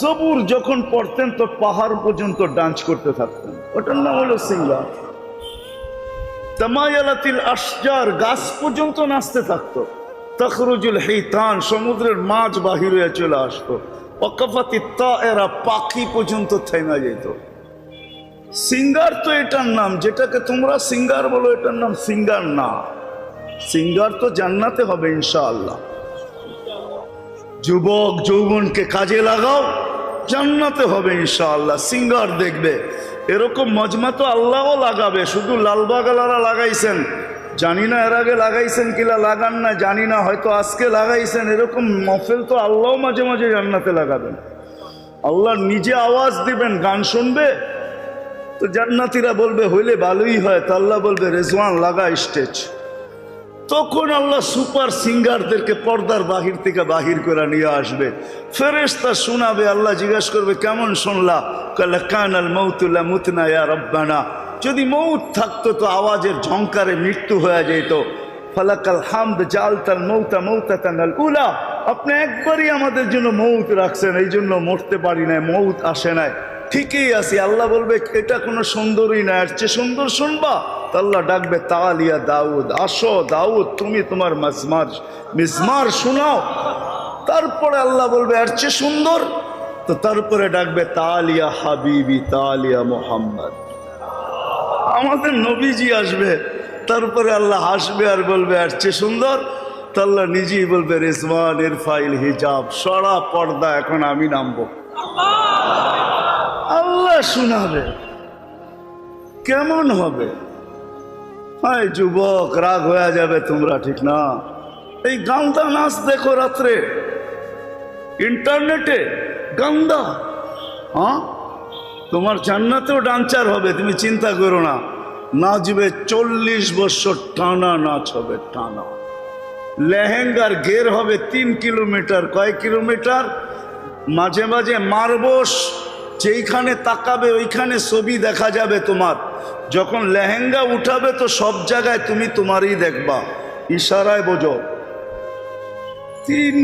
জবুর যখন পড়তেন তো পাহাড় পর্যন্ত ডান্স করতে থাকতেন, ওটার নাম হলো সিঙ্গার। তামায়ালাতিল আশজার, গাছ পর্যন্ত নাচতে থাকতো। তখরুজুল হিতান, সমুদ্রের মাছ বাহির হয়ে চলে আসতো। ওয়াকাফাতি তায়েরা, পাখি পর্যন্ত থেমে যেত। সিঙ্গার তো এটার নাম, যেটাকে তোমরা সিঙ্গার বলো, এটার নাম সিঙ্গার না। সিঙ্গার তো জান্নাতে হবে ইনশাআল্লাহ। যুবক যৌবনকে কাজে লাগাও, জান্নাতে হবে ইনশাআল্লাহ। সিঙ্গার দেখবে এরকম মজমা তো আল্লাহও লাগাবে। শুধু লালবাগালারা লাগাইছেন, জানি না এর আগে লাগাইছেন কিলা, লাগান না জানি না, হয়তো আজকে লাগাইছেন। এরকম মফেল তো আল্লাহ মাঝে মাঝে জান্নাতে লাগাবেন। আল্লাহ নিজে আওয়াজ দিবেন, গান শুনবে তো জান্নাতীরা বলবে হইলে ভালোই হয়। তো আল্লাহ বলবে রেজওয়ান লাগা স্টেজ। তখন আল্লাহ সুপার সিঙ্গারদেরকে পর্দার বাহির থেকে বাহির করে নিয়ে আসবে। ফেরেশতা শোনাবে, আল্লাহ জিজ্ঞাসা করবে কেমন শুনলা? কালা কানাল মাউতুল্লা মুতনা ইয়া রব্বানা, যদি মৌত থাকতো তো আওয়াজের ঝংকারে মৃত্যু হয়ে যেত। ফালাকাল হামদ জালতাল মৌতা মৌতাতানাল উলা, আপনি একবারই আমাদের জন্য মৌত রাখছেন, এই জন্য মরতে পারি নাই, মৌত আসে নাই, ঠিকই আছি। আল্লাহ বলবে এটা কোনো সুন্দরই না, এর চেয়ে সুন্দর শুনবা? তো আল্লাহ ডাকবে তালিয়া দাউদ, আসো দাউদ তুমি তোমার মিজমার শোনাও। তারপরে আল্লাহ বলবে এর চেয়ে সুন্দর, তো তারপরে ডাকবে তালিয়া হাবিবি তালিয়া মোহাম্মদ, আমাদের নবীজি আসবে। তারপরে আল্লাহ হাসবে আর বলবে এর চেয়ে সুন্দর। তো আল্লাহ নিজেই বলবে রিজওয়ান ইরফাইল হিজাব, সরা পর্দা, এখন আমি নামবো। আল্লাহ শোনাবে, কেমন হবে? হায় যুবক, রাগ হয়ে যাবে তোমরা, ঠিক না? এই গান্দা নাচ দেখো রাত্রে ইন্টারনেটে, গান্দা। হ্যাঁ, তোমার জান্নাতেও ডান্সার হবে, তুমি চিন্তা করো না। নাচবে 40 বছর টানা, নাচ হবে টানা। লেহেঙ্গার ঘের হবে 3 কিলোমিটার। কয় কিলোমিটার? মাঝে মাঝে মারবস, যেইখানে তাকাবে ওইখানে ছবি দেখা যাবে তোমার। যখন লেহেঙ্গা উঠাবে তো সব জায়গায় তুমি তোমারই দেখবা, ইশারায় বোঝো। 3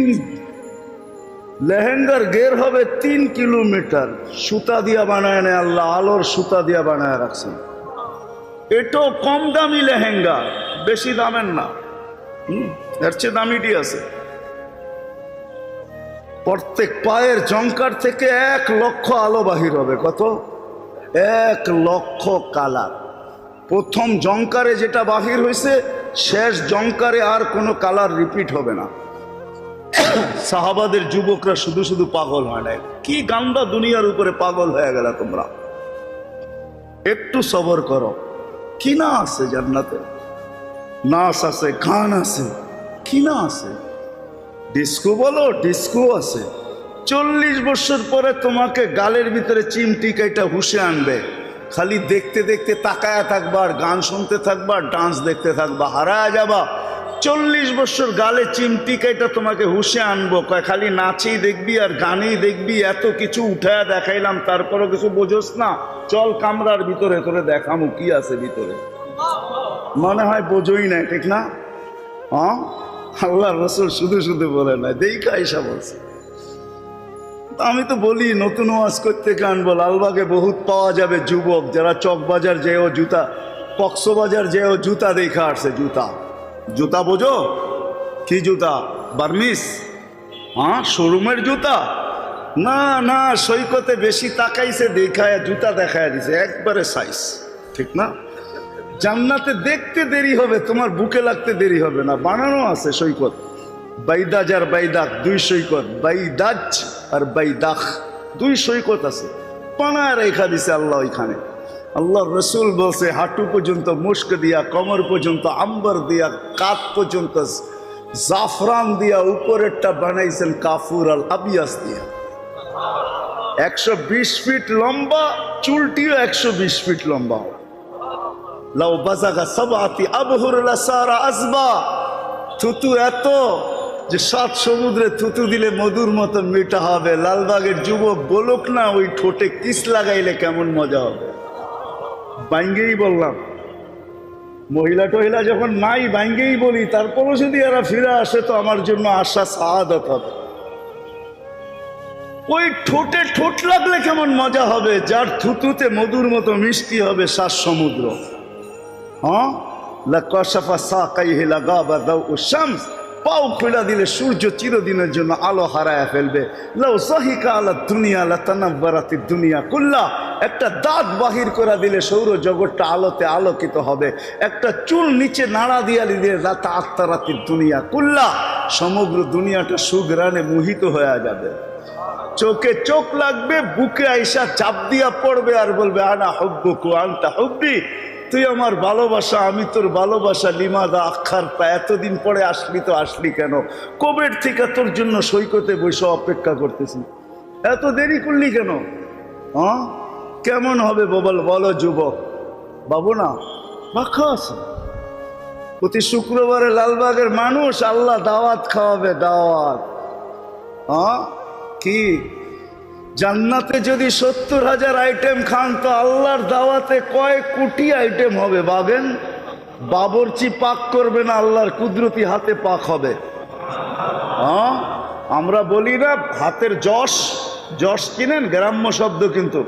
লেহেঙ্গার ঘের হবে 3 কিলোমিটার। সুতা দিয়া বানায় নেয় আল্লাহ, আলোর সুতা দিয়া বানায় রাখছেন। এটাও কম দামি লেহেঙ্গা, বেশি দামের না, এর চেয়ে দামিটি আছে। প্রত্যেক পায়ের জঙ্কার থেকে 1 লক্ষ আলো বাহির হবে। কত? 1 লক্ষ কালার। প্রথম জঙ্কারে যেটা বাহির হয়েছে, শেষ জঙ্কারে আর কোনো কালার রিপিট হবে না। সাহাবাদের যুবকরা শুধু শুধু পাগল হয় না। কি গান্দা দুনিয়ার উপরে পাগল হয়ে গেল তোমরা, একটু সবর করো। কি না আছে জান্নাতে? নাচ আছে, গান আছে, কি না আছে? ডিস্কো বলো, ডিস্কো আছে। 40 বছর পরে তোমাকে গালের ভিতরে চিমটি কাইটা হুশে আনবে। খালি দেখতে দেখতে তাকায়া থাকবা, আর গান শুনতে থাকবা, আর ডান্স দেখতে থাকবা, হারায় যাবা। 40 বছর গালে চিমটি কাইটা তোমাকে হুশে আনবো, কয় খালি নাচেই দেখবি আর গানেই দেখবি। এত কিছু উঠায়া দেখাইলাম, তারপরও কিছু বোঝোস না। চল কামরার ভিতরে, তোরে দেখামু কি আছে ভিতরে। মনে হয় বোঝোই না, ঠিক না? হ্যাঁ, আল্লাহ রসুল শুধু শুধু বলে না, দেখা এসা বলছে। আমি তো বলি নতুন ওয়াজ করতে কানবো। লালবাগে বহুত পাওয়া যাবে যুবক যারা চকবাজার যেও জুতা, কক্সবাজার যেও জুতা দেখা আসছে। জুতা, জুতা বোঝো? কি জুতা? বার্মিস? হ্যাঁ, শোরুমের জুতা না, না, সৈকতে বেশি তাকাইছে, দেখায় জুতা দেখায় দিছে একবারে সাইজ, ঠিক না? জান্নাতে দেখতে দেরি হবে, তোমার বুকে লাগতে দেরি হবে না। বানানো আছে সৈকত, বাইদাজ আর বাইদাক, 2 সৈকত। বাইদাজ আর বাইদাখ 2 সৈকত আছে, বানায় রেখা দিছে আল্লাহ ওইখানে। আল্লাহ রসুল বলছে হাঁটু পর্যন্ত মুস্ক দিয়া, কমর পর্যন্ত আম্বর দিয়া, কাত পর্যন্ত জাফরান দিয়া, উপরেরটা বানাইছেন কাফুর আল আবিয়াস দিয়া। 120 ফিট লম্বা, চুলটিও 120 ফিট লম্বা। লাউ বাজাগা সাবাতি আবহুর লাসারা আসবা, থুতু এত যে 7 সমুদ্রে থুতু দিলে মধুর মতো মিঠা হবে। লালবাগের যুবক বলুক না, ওই ঠোঁটে কিস লাগাইলে কেমন মজা হবে। বাইঙ্গেই বললাম, মহিলা টহিলা যখন নাই বাইঙ্গেই বলি, তারপরও যদি এরা ফিরে আসে তো আমার জন্য আশা সাআদত হবে। ওই ঠোঁটে ঠোঁট লাগলে কেমন মজা হবে, যার থুতুতে মধুর মতো মিষ্টি হবে 7 সমুদ্র। হ্যাঁ, লাকাশাফা সাকাইহি লাগাবা দাউ শামস, পাও খুলে দিলে সূর্য চিরদিনের জন্য আলো হারায় ফেলবে। লাউ সাহিকা আলা দুনিয়া লাতানাব্বারাতিদ দুনিয়া কুল্লা, একটা দাঁত বাহির করে দিলে সৌর জগৎটা আলোতে আলোকিত হবে। একটা চুল নিচে নাড়া দিয়া দিলে লাতাআত্তারাতিদ দুনিয়া কুল্লা, সমগ্র দুনিয়াটা সুঘ্রাণে মোহিত হয়ে যাবে। চোখে চোখ লাগবে, বুকে আইসা চাপ দিয়া পড়বে আর বলবে আনা হুব্বুকু আনতা হুব্বি, তুই আমার ভালোবাসা, আমি তোর ভালোবাসা। লিমাদা আখারতা, এতদিন পরে আসলি তো আসলি কেন? কবের থেকে তোর জন্য সৈকতে বসে অপেক্ষা করতেছি, এত দেরি করলি কেন? হ্যাঁ, কেমন হবে বলো যুবক? বাবু না পাখা আছে, প্রতি শুক্রবারে লালবাগের মানুষ আল্লাহ দাওয়াত খাওয়াবে, দাওয়াত। হ্যাঁ, কি জান্নাতে যদি 70,000 আইটেম খান তো আল্লাহর দাওয়াতে কয় কোটি আইটেম হবে ভাবেন। বাবরচি পাক করবে না, আল্লাহর কুদরতি হাতে পাক হবে। হ্যাঁ, আমরা বলি না হাতের যশ, যশ কিনেন গ্রাম্য শব্দ, কিন্তু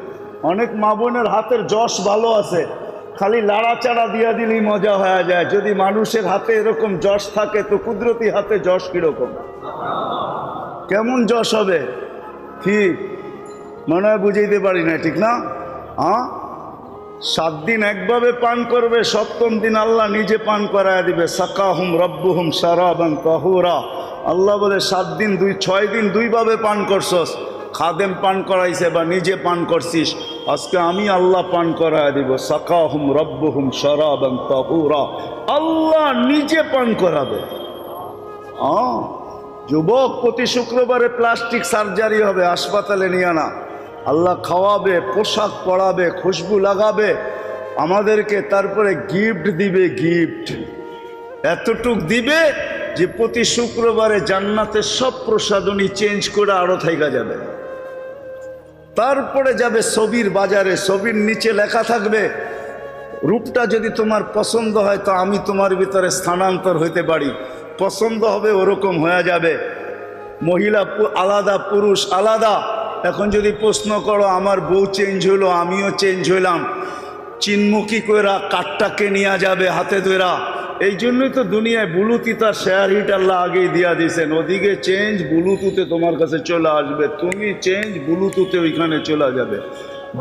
অনেক মা বোনের হাতের যশ ভালো আছে, খালি লাড়াচাড়া দিয়া দিলেই মজা হয়ে যায়। যদি মানুষের হাতে এরকম যশ থাকে তো কুদরতি হাতে যশ কিরকম, কেমন যশ হবে? কি মনে হয় বুঝাইতে পারি না, ঠিক না? হ্যাঁ, 7 দিন একভাবে পান করবে, 7ম দিন আল্লাহ নিজে পান করায় দিবে। সাকাহুম রব্বুহুম শারাবান তাহুরা। আল্লাহ বলে 7 দিন 6 দিন 2 ভাবে পান করছস, খাদেম পান করাইছে বা নিজে পান করছিস, আজকে আমি আল্লাহ পান করায় দিব। সাকাহুম রব্বুহুম শারাবান তাহুরা, আল্লাহ নিজে পান করাবে। যুবক, প্রতি শুক্রবারে প্লাস্টিক সার্জারি হবে, হাসপাতালে নিয়ে না, আল্লাহ খাওয়াবে, পোশাক পরাবে, খুশবু লাগাবে আমাদেরকে, তারপরে গিফট দিবে। গিফট এতটুক দিবে যে প্রতি শুক্রবারে জান্নাতের সব প্রসাধনী চেঞ্জ করে আরো থাইকা যাবে। তারপরে যাবে ছবির বাজারে, ছবির নিচে লেখা থাকবে, রূপটা যদি তোমার পছন্দ হয় তো আমি তোমার ভিতরে স্থানান্তর হইতে পারি। পছন্দ হবে ওরকম হয়ে যাবে। মহিলা আলাদা, পুরুষ আলাদা। এখন যদি প্রশ্ন করো আমার বউ চেঞ্জ হলো, আমিও চেঞ্জ হইলাম, চিনমুখী কইরা কাঠটাকে নিয়ে যাবে হাতে ধরা। এই জন্যই তো দুনিয়ায় ব্লুটুথ আর শেয়ার হিট আল্লাহ আগেই দিয়া দিয়েছেন। ওদিকে চেঞ্জ, ব্লুটুথে তোমার কাছে চলে আসবে, তুমি চেঞ্জ, ব্লুটুথে ওইখানে চলে যাবে।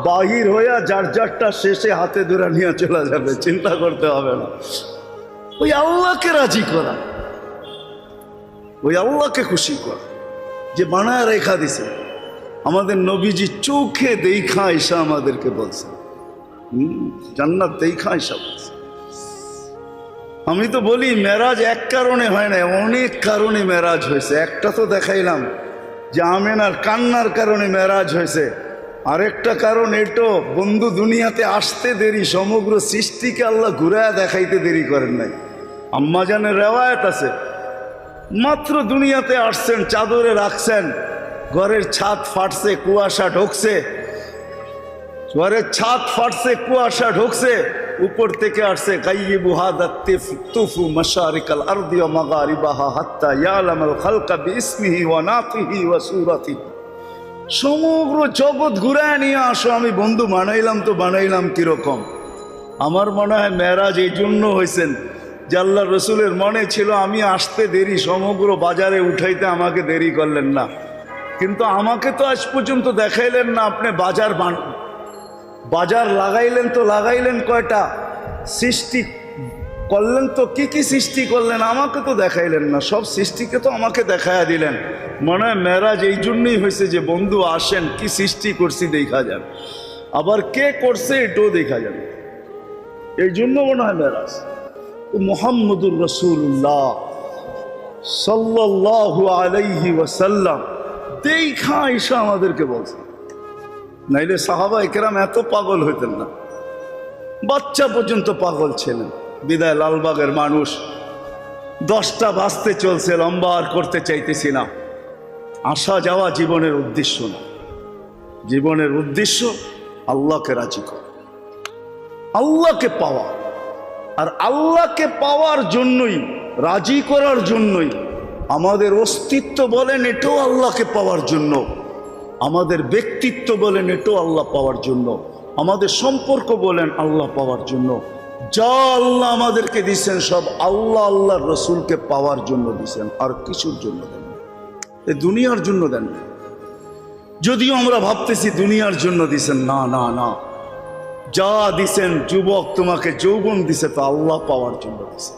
বাহির হইয়া যার যারটা শেষে হাতে ধরা নিয়ে চলে যাবে, চিন্তা করতে হবে না। ওই আল্লাহকে রাজি করা, ওই আল্লাহকে খুশি করা যে বানায় রেখা দিছে। আমাদের নবীজি চোখে দেখা ঈশা আমাদেরকে বলছে, জান্নাত দেখা ঈশা বলছে। আমি তো বলি মেরাজ এক কারণে হয় না, অনেক কারণে মেরাজ হয়েছে। একটা তো দেখাইলাম যে আমেনার কান্নার কারণে মেরাজ হয়েছে। আরেকটা কারণ এটো, বন্ধু দুনিয়াতে আসতে দেরি, সমগ্র সৃষ্টিকে আল্লাহ ঘুরায় দেখাইতে দেরি করেন নাই। আম্মাজানের রেওয়ায়ত আছে, মাত্র দুনিয়াতে আসছেন, চাদরে রাখছেন, ঘরের ছাদ ফাটছে, কুয়াশা ঢুকছে, ঘরের ছাদ ফাটছে, কুয়াশা ঢুকছে, উপর থেকে আসছে গাইয়িবু হাদা তুফু মাশারিকাল আরদি ওয়া মাগারিবাহা হাত্তা ইয়ালামাল খালকা বিইসমিহি ওয়া নাতিহি ওয়া সূরাতিহি। সমগ্র জগৎ ঘুরায় নিয়ে আসো। আমি বন্ধু বানাইলাম তো বানাইলাম কিরকম? আমার মনে হয় মেরাজ এই জন্য হয়েছেন যে আল্লাহ রসুলের মনে ছিল আমি আসতে দেরি, সমগ্র বাজারে উঠাইতে আমাকে দেরি করলেন না। কিন্তু আমাকে তো আজ পর্যন্ত দেখাইলেন না আপনি বাজার লাগাইলেন তো লাগাইলেন কয়টা, সৃষ্টি করলেন তো কি কি সৃষ্টি করলেন, আমাকে তো দেখাইলেন না। সব সৃষ্টিকে তো আমাকে দেখাইয়া দিলেন। মনে হয় মেরাজ এই জন্যই হয়েছে যে বন্ধু আসেন, কি সৃষ্টি করছি দেখা যান, আবার কে করছে এটাও দেখা যান। এই জন্য মনে হয় মেরাজ। মুহাম্মদুর রাসূলুল্লাহ সাল্লাল্লাহু আলাইহি ওয়াসাল্লাম দেখা ঈশা আমাদেরকে বলছে। নাইলে সাহাবায়ে কেরাম এত পাগল হইতেন না, বাচ্চা পর্যন্ত পাগল ছিলেন। বিদায় লালবাগের মানুষ, 10টা বাজতে চলছে, লম্বা আর করতে চাইতেছি না। আসা যাওয়া জীবনের উদ্দেশ্য না, জীবনের উদ্দেশ্য আল্লাহকে রাজি করা, আল্লাহকে পাওয়া। আর আল্লাহকে পাওয়ার জন্যই, রাজি করার জন্যই আমাদের অস্তিত্ব বলেন এটাও আল্লাহকে পাওয়ার জন্য, আমাদের ব্যক্তিত্ব বলেন এটাও আল্লাহ পাওয়ার জন্য, আমাদের সম্পর্ক বলেন আল্লাহ পাওয়ার জন্য। যা আল্লাহ আমাদেরকে দিচ্ছেন সব আল্লাহ আল্লাহর রসুলকে পাওয়ার জন্য দিচ্ছেন, আর কিছুর জন্য দেন না, এই দুনিয়ার জন্য দেন না। যদিও আমরা ভাবতেছি দুনিয়ার জন্য দিচ্ছেন, না না না, যা দিছেন, যুবক তোমাকে যৌবন দিছে তো আল্লাহ পাওয়ার জন্য দিছে।